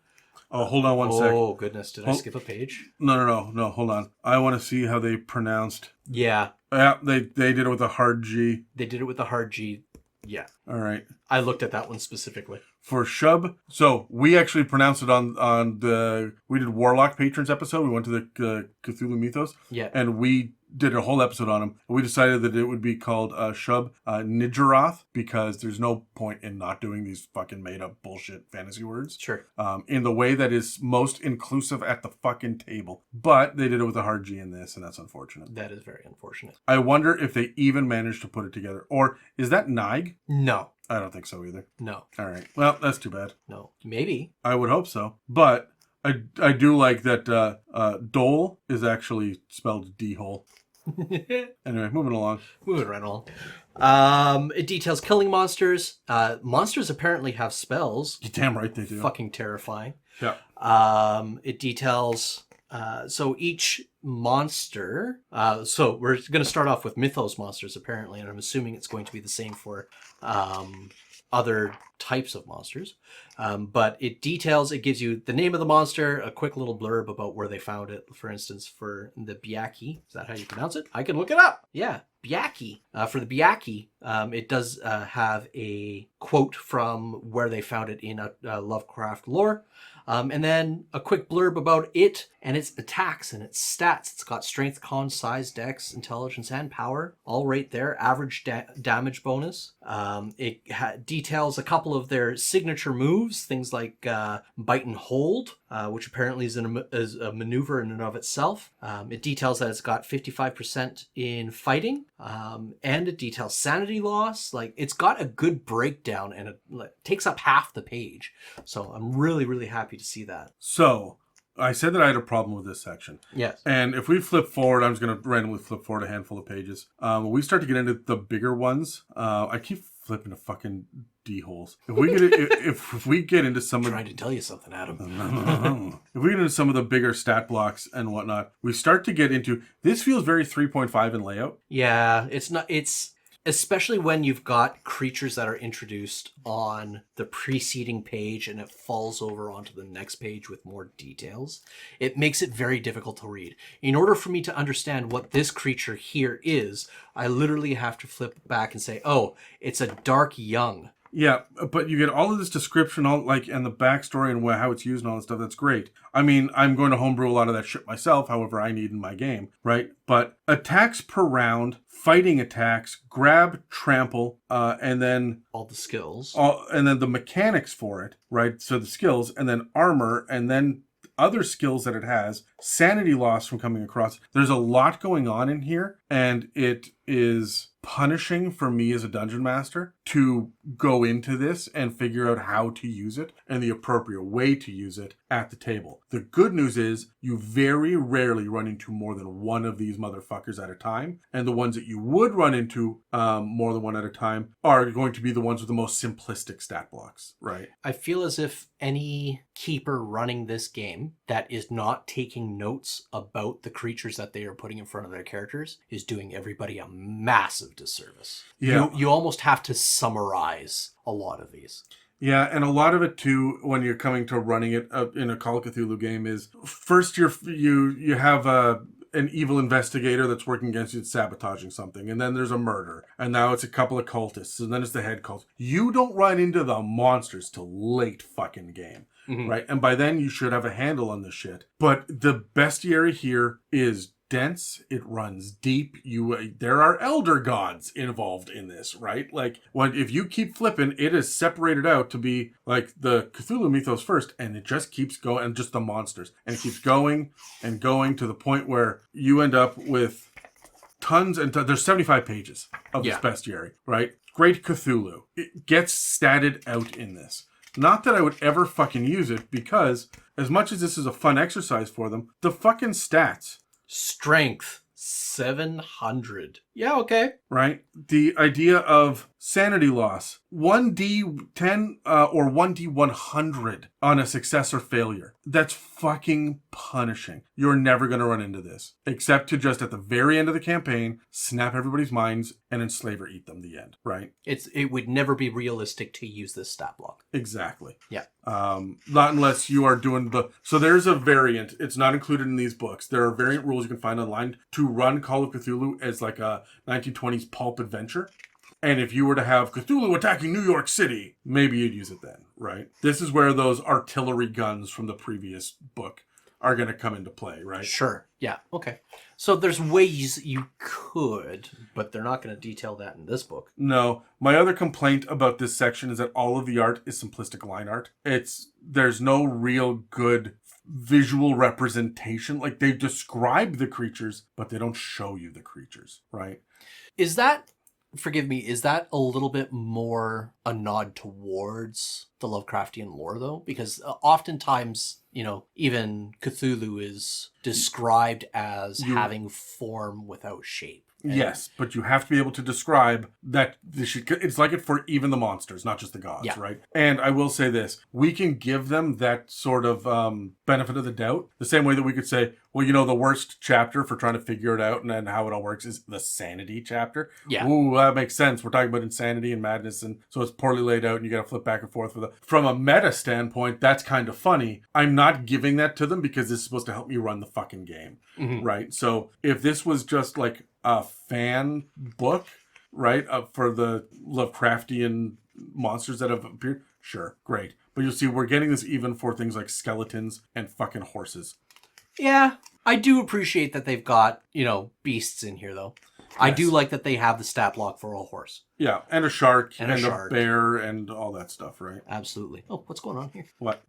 Oh, hold on one sec. Oh, goodness. Did I skip a page? No, hold on. I want to see how they pronounced. Yeah. Yeah, they did it with a hard G. They did it with a hard G. Yeah. All right. I looked at that one specifically. For Shub, so we actually pronounced it we did Warlock Patrons episode. We went to the Cthulhu Mythos. Yeah. And we did a whole episode on him. We decided that it would be called Shub Nijeroth because there's no point in not doing these fucking made up bullshit fantasy words. Sure. In the way that is most inclusive at the fucking table. But they did it with a hard G in this, and that's unfortunate. That is very unfortunate. I wonder if they even managed to put it together. Or is that Nige? No. I don't think so either. No. All right. Well, that's too bad. No. Maybe. I would hope so. But I do like that Dole is actually spelled D-hole. Anyway, moving along. Moving right along. It details killing monsters. Monsters apparently have spells. You're damn right they do. Fucking terrifying. Yeah. It details... so each monster... so we're going to start off with mythos monsters, apparently, and I'm assuming it's going to be the same for other types of monsters. But it gives you the name of the monster, a quick little blurb about where they found it. For instance, for the Byaki, is that how you pronounce it? I can look it up. Yeah, Byaki. For the Byaki, it does have a quote from where they found it in Lovecraft lore. And then a quick blurb about it and its attacks and its stats. It's got strength, con, size, dex, intelligence, and power, all right there. Average damage bonus. It details a couple of their signature moves, things like bite and hold, which apparently is a maneuver in and of itself. It details that it's got 55% in fighting, and it details sanity loss. Like, it's got a good breakdown, and it takes up half the page. So I'm really, really happy to see that. So, I said that I had a problem with this section. Yes. And if we flip forward, I'm just going to randomly flip forward a handful of pages. When we start to get into the bigger ones, I keep flipping to fucking D-holes. If we get into some I'm trying to tell you something, Adam. If we get into some of the bigger stat blocks and whatnot, we start to get into... This feels very 3.5 in layout. Yeah, it's especially when you've got creatures that are introduced on the preceding page and it falls over onto the next page with more details. It makes it very difficult to read. In order for me to understand what this creature here is, I literally have to flip back and say, oh, it's a dark young. Yeah, but you get all of this description, and the backstory and how it's used and all that stuff. That's great. I mean, I'm going to homebrew a lot of that shit myself, however I need in my game, right? But attacks per round, fighting attacks, grab, trample, and then... all the skills. And then the mechanics for it, right? So the skills, and then armor, and then other skills that it has, sanity loss from coming across. There's a lot going on in here, and it is punishing for me as a dungeon master to go into this and figure out how to use it and the appropriate way to use it at the table. The good news is you very rarely run into more than one of these motherfuckers at a time, and the ones that you would run into more than one at a time are going to be the ones with the most simplistic stat blocks, right? I feel as if any keeper running this game that is not taking notes about the creatures that they are putting in front of their characters is doing everybody a massive disservice. Yeah. You almost have to summarize a lot of these. Yeah, and a lot of it too, when you're coming to running it in a Call of Cthulhu game, is first you have an evil investigator that's working against you, that's sabotaging something, and then there's a murder, and now it's a couple of cultists, and then it's the head cult. You don't run into the monsters till late fucking game, right? And by then you should have a handle on this shit. But the bestiary here is dense, it runs deep. There are elder gods involved in this, right? Like, if you keep flipping, it is separated out to be like the Cthulhu mythos first, and it just keeps going, and just the monsters, and it keeps going and going to the point where you end up with tons and there's 75 pages of this bestiary, right? Great Cthulhu. It gets statted out in this. Not that I would ever fucking use it, because as much as this is a fun exercise for them, the fucking stats. Strength, 700. Yeah, okay. Right? The idea of sanity loss, 1d10 or 1d100 on a success or failure. That's fucking punishing. You're never going to run into this, except to just at the very end of the campaign, snap everybody's minds and enslave or eat them the end, right? It would never be realistic to use this stat block. Exactly. Yeah. Not unless you are doing so there's a variant. It's not included in these books. There are variant rules you can find online to run Call of Cthulhu as like a 1920s pulp adventure. And if you were to have Cthulhu attacking New York City, maybe you'd use it then, right? This is where those artillery guns from the previous book are going to come into play, right? Sure. Yeah. Okay. So there's ways you could, but they're not going to detail that in this book. No. My other complaint about this section is that all of the art is simplistic line art. There's no real good visual representation. Like, they describe the creatures, but they don't show you the creatures, right? Is that, forgive me, is that a little bit more a nod towards the Lovecraftian lore, though? Because oftentimes, even Cthulhu is described as having form without shape. Yes, but you have to be able to describe that it's like it for even the monsters, not just the gods, right? And I will say this, we can give them that sort of benefit of the doubt, the same way that we could say, well, the worst chapter for trying to figure it out and how it all works is the sanity chapter. Yeah. Ooh, that makes sense. We're talking about insanity and madness, and so it's poorly laid out and you got to flip back and forth. From a meta standpoint, that's kind of funny. I'm not giving that to them because this is supposed to help me run the fucking game, right? So if this was just like a fan book, right, for the Lovecraftian monsters that have appeared, sure, great. But you'll see we're getting this even for things like skeletons and fucking horses. Yeah. I do appreciate that they've got, beasts in here, though. Yes. I do like that they have the stat block for a horse. Yeah, and a shark, and a bear, and all that stuff, right? Absolutely. Oh, what's going on here? What?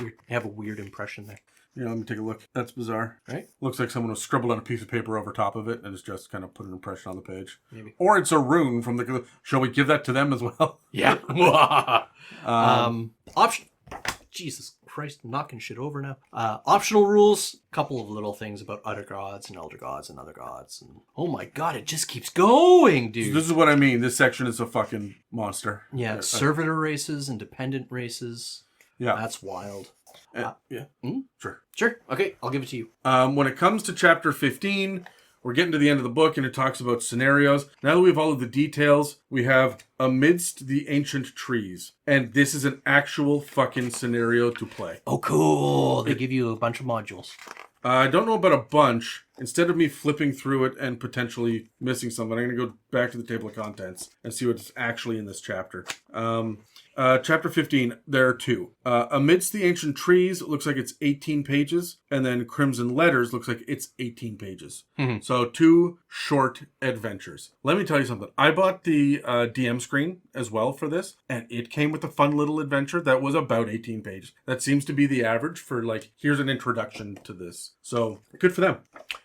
You have a weird impression there. Yeah, let me take a look. That's bizarre. Right? Looks like someone was scribbled on a piece of paper over top of it and it's just kind of put an impression on the page. Maybe. Or it's a rune from the... Shall we give that to them as well? Yeah. Option... Jesus Christ, I'm knocking shit over now. Optional rules, couple of little things about other gods and elder gods and other gods. And oh my god, it just keeps going, dude. So this is what I mean. This section is a fucking monster. Yeah, servitor races, independent races. Yeah. That's wild. Yeah. Sure. Okay, I'll give it to you. When it comes to chapter 15, we're getting to the end of the book and it talks about scenarios. Now that we have all of the details, we have amidst the ancient trees. And this is an actual fucking scenario to play. Oh, cool. They give you a bunch of modules. I don't know about a bunch. Instead of me flipping through it and potentially missing something, I'm going to go back to the table of contents and see what's actually in this chapter. Chapter 15, there are two. Amidst the ancient trees, it looks like it's 18 pages. And then Crimson Letters looks like it's 18 pages. Mm-hmm. So 2 short adventures. Let me tell you something. I bought the DM screen as well for this. And it came with a fun little adventure that was about 18 pages. That seems to be the average for here's an introduction to this. So good for them.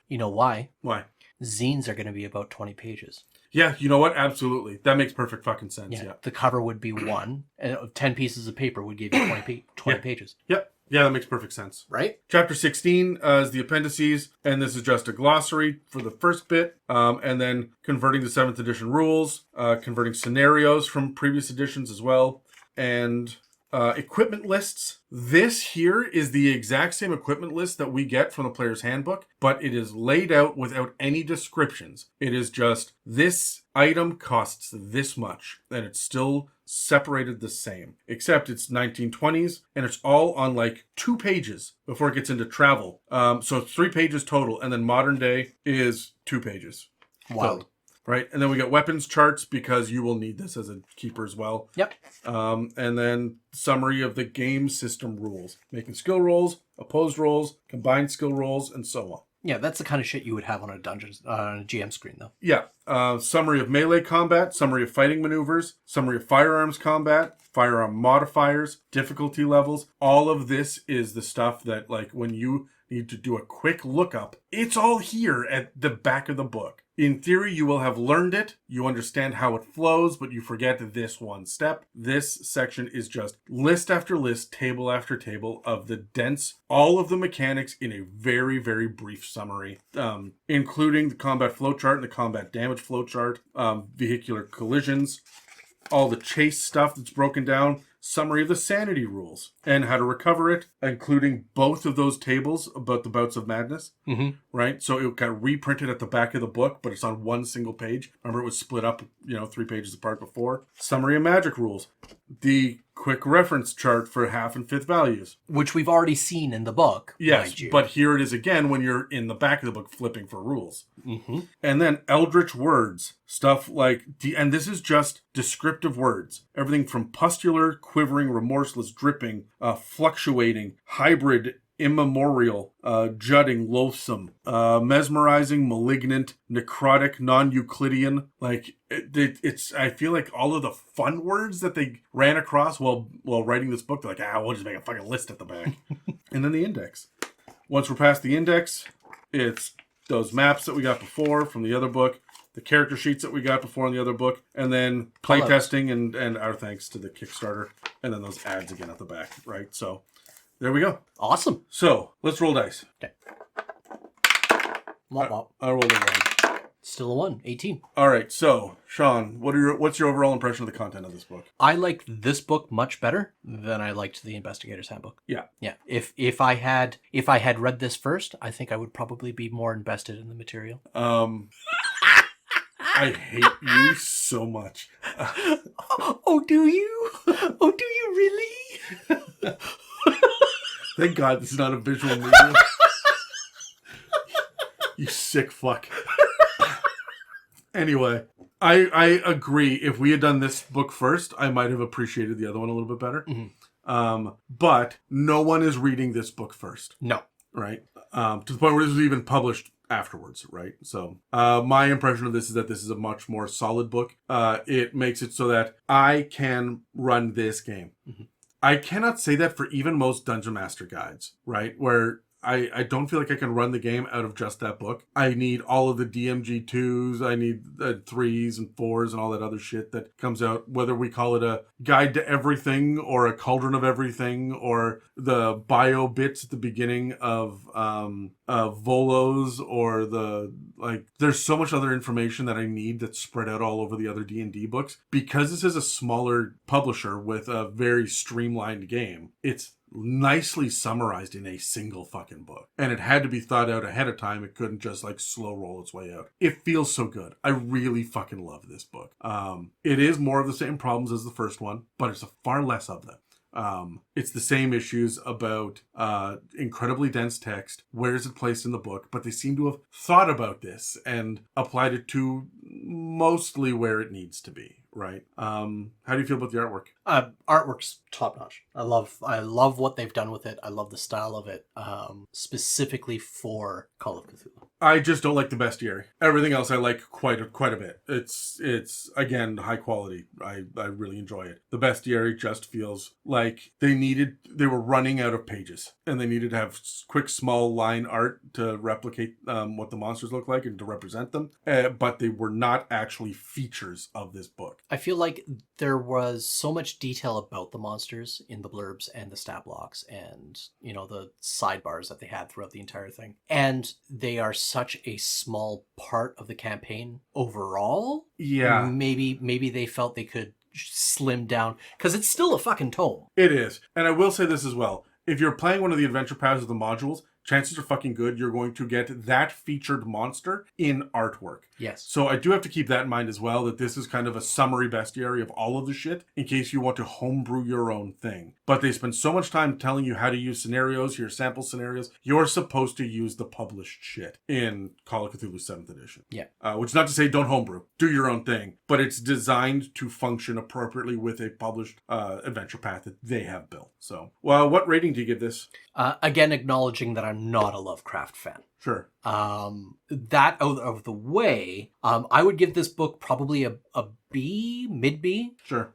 You know why? Why? Zines are going to be about 20 pages. Yeah, you know what? Absolutely. That makes perfect fucking sense. Yeah. The cover would be 1, and 10 pieces of paper would give you 20 pages. Yep. Yeah, that makes perfect sense. Right? Chapter 16 is the appendices, and this is just a glossary for the first bit, and then converting the 7th edition rules, converting scenarios from previous editions as well, and equipment lists. This here is the exact same equipment list that we get from the player's handbook, but it is laid out without any descriptions. It is just, this item costs this much, and it's still separated the same, except it's 1920s, and it's all on 2 pages before it gets into travel. So it's 3 pages total, and then modern day is 2 pages. Wow. Right, and then we got weapons charts because you will need this as a keeper as well. Yep. And then summary of the game system rules. Making skill rolls, opposed rolls, combined skill rolls, and so on. Yeah, that's the kind of shit you would have on a GM screen, though. Yeah. Summary of melee combat, summary of fighting maneuvers, summary of firearms combat, firearm modifiers, difficulty levels. All of this is the stuff that, when you need to do a quick lookup, it's all here at the back of the book. In theory, you will have learned it. You understand how it flows, but you forget this one step. This section is just list after list, table after table of the dense, all of the mechanics in a very, very brief summary, including the combat flowchart and the combat damage flowchart, vehicular collisions, all the chase stuff that's broken down, summary of the sanity rules, and how to recover it, including both of those tables about the bouts of madness, right? So it got reprinted at the back of the book, but it's on one single page. Remember, it was split up, 3 pages apart before. Summary of magic rules. The quick reference chart for half and fifth values. Which we've already seen in the book. Yes, mind you. but here it is again when you're in the back of the book flipping for rules. And then eldritch words. Stuff like, and this is just descriptive words. Everything from pustular, quivering, remorseless, dripping, fluctuating, hybrid, immemorial, jutting, loathsome, mesmerizing, malignant, necrotic, non-Euclidean. Like, it's I feel like all of the fun words that they ran across while writing this book, they're like, we'll just make a fucking list at the back. And then the index. Once we're past the index, it's those maps that we got before from the other book, the character sheets that we got before in the other book, and then playtesting and our thanks to the Kickstarter, and then those ads again at the back, right? So there we go. Awesome. So let's roll dice. Okay. Womp. I rolled a 1. Still a 1. 18. All right. So Sean, what's your overall impression of the content of this book? I liked this book much better than I liked the Investigator's Handbook. Yeah. Yeah. If I had read this first, I think I would probably be more invested in the material. I hate you so much. Oh, do you? Oh, do you really? Thank God this is not a visual medium. You sick fuck. Anyway, I agree. If we had done this book first, I might have appreciated the other one a little bit better. But no one is reading this book first. No. Right? To the point where this was even published afterwards, right? So my impression of this is that this is a much more solid book. It makes it so that I can run this game. I cannot say that for even most Dungeon Master guides, right? Where I don't feel like I can run the game out of just that book. I need all of the DMG2s. I need 3s and 4s and all that other shit that comes out, whether we call it a guide to everything or a cauldron of everything or the bio bits at the beginning of Volos or there's so much other information that I need that's spread out all over the other D&D books. Because this is a smaller publisher with a very streamlined game, it's nicely summarized in a single fucking book. And it had to be thought out ahead of time. It couldn't just slow roll its way out. It feels so good. I really fucking love this book. It is more of the same problems as the first one, but it's far less of them. It's the same issues about incredibly dense text. Where is it placed in the book? But they seem to have thought about this and applied it to mostly where it needs to be. Right. How do you feel about the artwork? Artwork's top notch. I love what they've done with it. I love the style of it, specifically for Call of Cthulhu. I just don't like the bestiary. Everything else I like quite a bit. It's again high quality. I really enjoy it. The bestiary just feels like they were running out of pages and they needed to have quick small line art to replicate what the monsters look like and to represent them. But they were not actually features of this book. I feel like there was so much detail about the monsters in the blurbs and the stat blocks and, the sidebars that they had throughout the entire thing. And they are such a small part of the campaign overall. Yeah. Maybe they felt they could slim down because it's still a fucking tome. It is. And I will say this as well. If you're playing one of the adventure paths of the modules, chances are fucking good you're going to get that featured monster in artwork. Yes. So I do have to keep that in mind as well, that this is kind of a summary bestiary of all of the shit in case you want to homebrew your own thing. But they spend so much time telling you how to use scenarios, your sample scenarios. You're supposed to use the published shit in Call of Cthulhu 7th edition. Yeah. Which is not to say don't homebrew. Do your own thing. But it's designed to function appropriately with a published adventure path that they have built. So, well, what rating do you give this? Again, acknowledging that I'm I'm not a Lovecraft fan. Sure. That out of the way, I would give this book probably a B, mid B. Sure.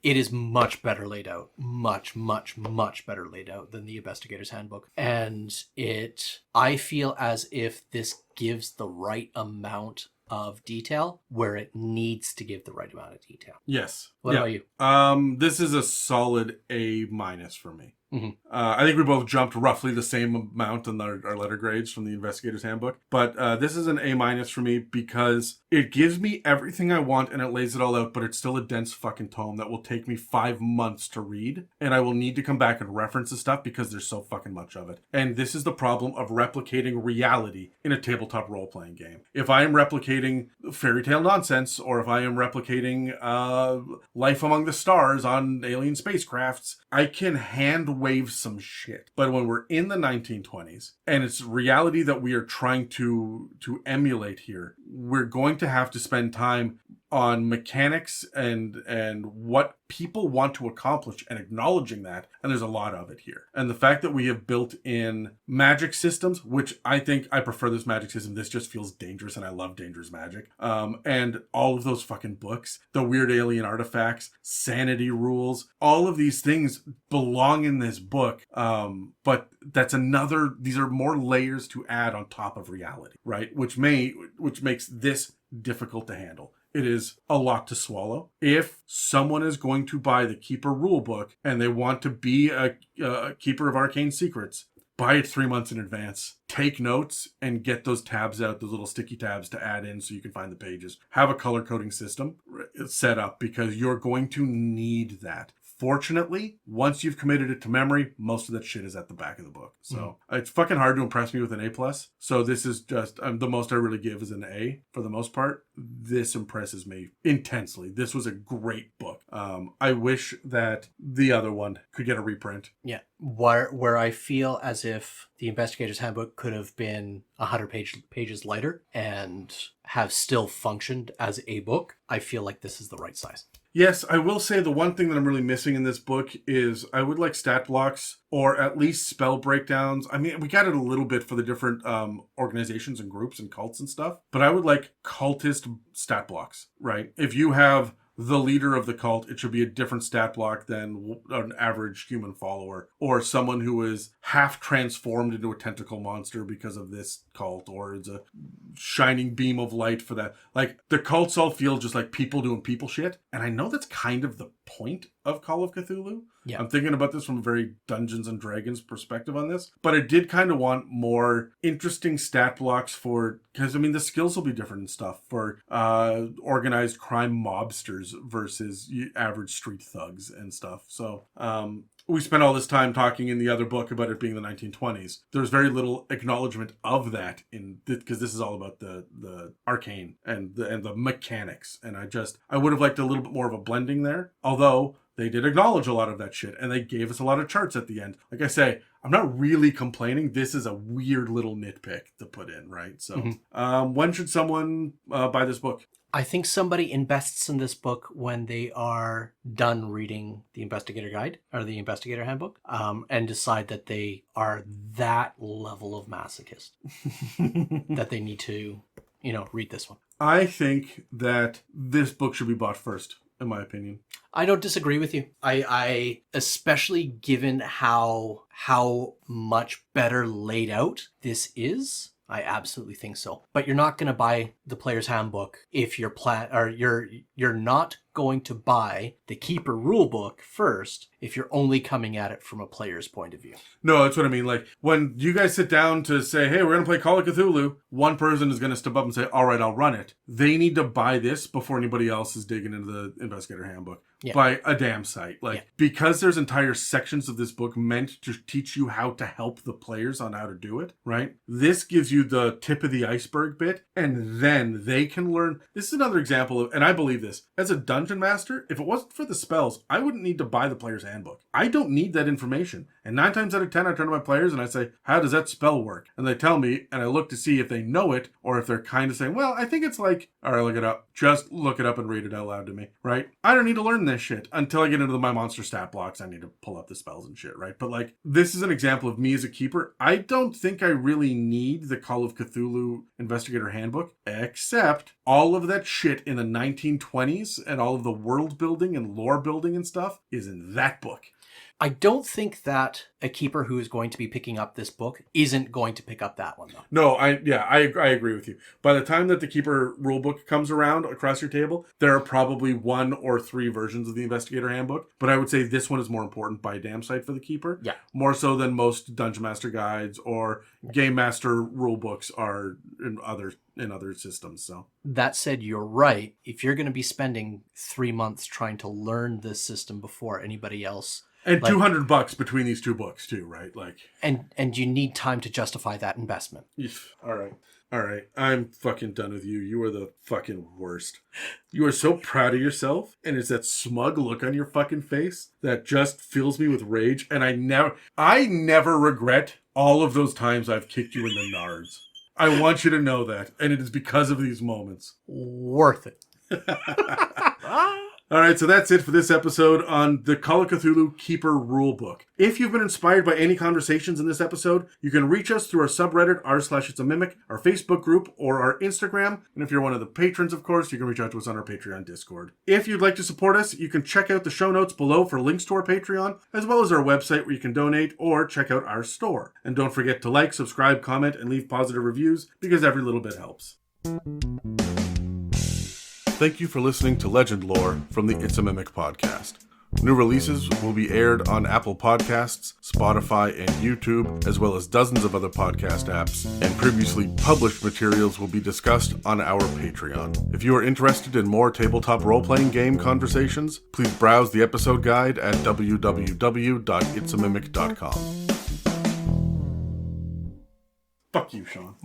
It is much better laid out. Much better laid out than the Investigator's Handbook. And I feel as if this gives the right amount of detail where it needs to give the right amount of detail. Yes. What about you? This is a solid A- for me. Mm-hmm. I think we both jumped roughly the same amount in our letter grades from the Investigator's Handbook. But this is an A- for me because it gives me everything I want and it lays it all out, but it's still a dense fucking tome that will take me 5 months to read. And I will need to come back and reference the stuff because there's so fucking much of it. And this is the problem of replicating reality in a tabletop role-playing game. If I am replicating fairy tale nonsense, or if I am replicating life among the stars on alien spacecrafts, I can hand wave some shit. But when we're in the 1920s and it's reality that we are trying to emulate here, we're going to have to spend time on mechanics and what people want to accomplish and acknowledging that, and there's a lot of it here. And the fact that we have built in magic systems, which I think I prefer this magic system. This just feels dangerous and I love dangerous magic. And all of those fucking books, the weird alien artifacts, sanity rules, all of these things belong in this book. But these are more layers to add on top of reality, right? Which makes this difficult to handle. It is a lot to swallow. If someone is going to buy the Keeper Rulebook and they want to be a keeper of arcane secrets, buy it 3 months in advance. Take notes and get those tabs out, those little sticky tabs to add in so you can find the pages. Have a color coding system set up because you're going to need that. Fortunately, once you've committed it to memory, most of that shit is at the back of the book. So It's fucking hard to impress me with an A+. So this is just, the most I really give is an A for the most part. This impresses me intensely. This was a great book. I wish that the other one could get a reprint. Yeah. Where I feel as if the Investigator's Handbook could have been 100 pages lighter and have still functioned as a book, I feel like this is the right size. Yes, I will say the one thing that I'm really missing in this book is I would like stat blocks or at least spell breakdowns. I mean, we got it a little bit for the different organizations and groups and cults and stuff, but I would like cultist stat blocks, right? If you have the leader of the cult, it should be a different stat block than an average human follower, or someone who is half transformed into a tentacle monster because of this cult, or it's a shining beam of light for that. Like, the cults all feel just like people doing people shit, and I know that's kind of the point of Call of Cthulhu. Yeah. I'm thinking about this from a very Dungeons and Dragons perspective on this, but I did kind of want more interesting stat blocks because I mean the skills will be different and stuff for organized crime mobsters versus average street thugs and stuff. So we spent all this time talking in the other book about it being the 1920s. There's very little acknowledgement of that because this is all about the arcane and the mechanics, and I would have liked a little bit more of a blending there, although they did acknowledge a lot of that shit, and they gave us a lot of charts at the end. Like I say, I'm not really complaining. This is a weird little nitpick to put in, right? So when should someone buy this book? I think somebody invests in this book when they are done reading the Investigator Guide or the Investigator Handbook, and decide that they are that level of masochist that they need to, read this one. I think that this book should be bought first, in my opinion. I don't disagree with you. I especially given how much better laid out this is, I absolutely think so. But you're not going to buy the Player's Handbook if you're not going to buy the Keeper Rulebook first if you're only coming at it from a player's point of view. No, that's what I mean. Like, when you guys sit down to say, hey, we're going to play Call of Cthulhu, one person is going to step up and say, all right, I'll run it. They need to buy this before anybody else is digging into the Investigator Handbook. Yeah. By a damn sight. Because there's entire sections of this book meant to teach you how to help the players on how to do it, right? This gives you the tip of the iceberg bit, and then they can learn. This is another example of, and I believe this, as a dungeon master, if it wasn't for the spells, I wouldn't need to buy the Player's Handbook. I don't need that information. And 9 times out of 10, I turn to my players and I say, how does that spell work? And they tell me, and I look to see if they know it, or if they're kind of saying, well, I think it's like, all right, look it up. Just look it up and read it out loud to me, right? I don't need to learn this shit until I get into my monster stat blocks. I need to pull up the spells and shit, right? But like, this is an example of me as a keeper. I don't think I really need the Call of Cthulhu Investigator Handbook, except all of that shit in the 1920s and all of the world building and lore building and stuff is in that book. I don't think that a keeper who is going to be picking up this book isn't going to pick up that one, though. No, I agree with you. By the time that the Keeper Rulebook comes around across your table, there are probably 1 or 3 versions of the Investigator Handbook. But I would say this one is more important by a damn sight for the Keeper. Yeah. More so than most Dungeon Master guides or Game Master rulebooks are in other systems. So that said, you're right. If you're going to be spending 3 months trying to learn this system before anybody else, and like, $200 between these 2 books too, right? Like, and you need time to justify that investment. All right. I'm fucking done with you. You are the fucking worst. You are so proud of yourself, and it's that smug look on your fucking face that just fills me with rage. And I never regret all of those times I've kicked you in the nards. I want you to know that, and it is because of these moments. Worth it. All right, so that's it for this episode on the Call of Cthulhu Keeper Rulebook. If you've been inspired by any conversations in this episode, you can reach us through our subreddit, r/itsAmimic, our Facebook group, or our Instagram. And if you're one of the patrons, of course, you can reach out to us on our Patreon Discord. If you'd like to support us, you can check out the show notes below for links to our Patreon, as well as our website where you can donate or check out our store. And don't forget to like, subscribe, comment, and leave positive reviews, because every little bit helps. Thank you for listening to Legend Lore from the It's a Mimic podcast. New releases will be aired on Apple Podcasts, Spotify, and YouTube, as well as dozens of other podcast apps, and previously published materials will be discussed on our Patreon. If you are interested in more tabletop role-playing game conversations, please browse the episode guide at www.itsamimic.com. Fuck you, Sean.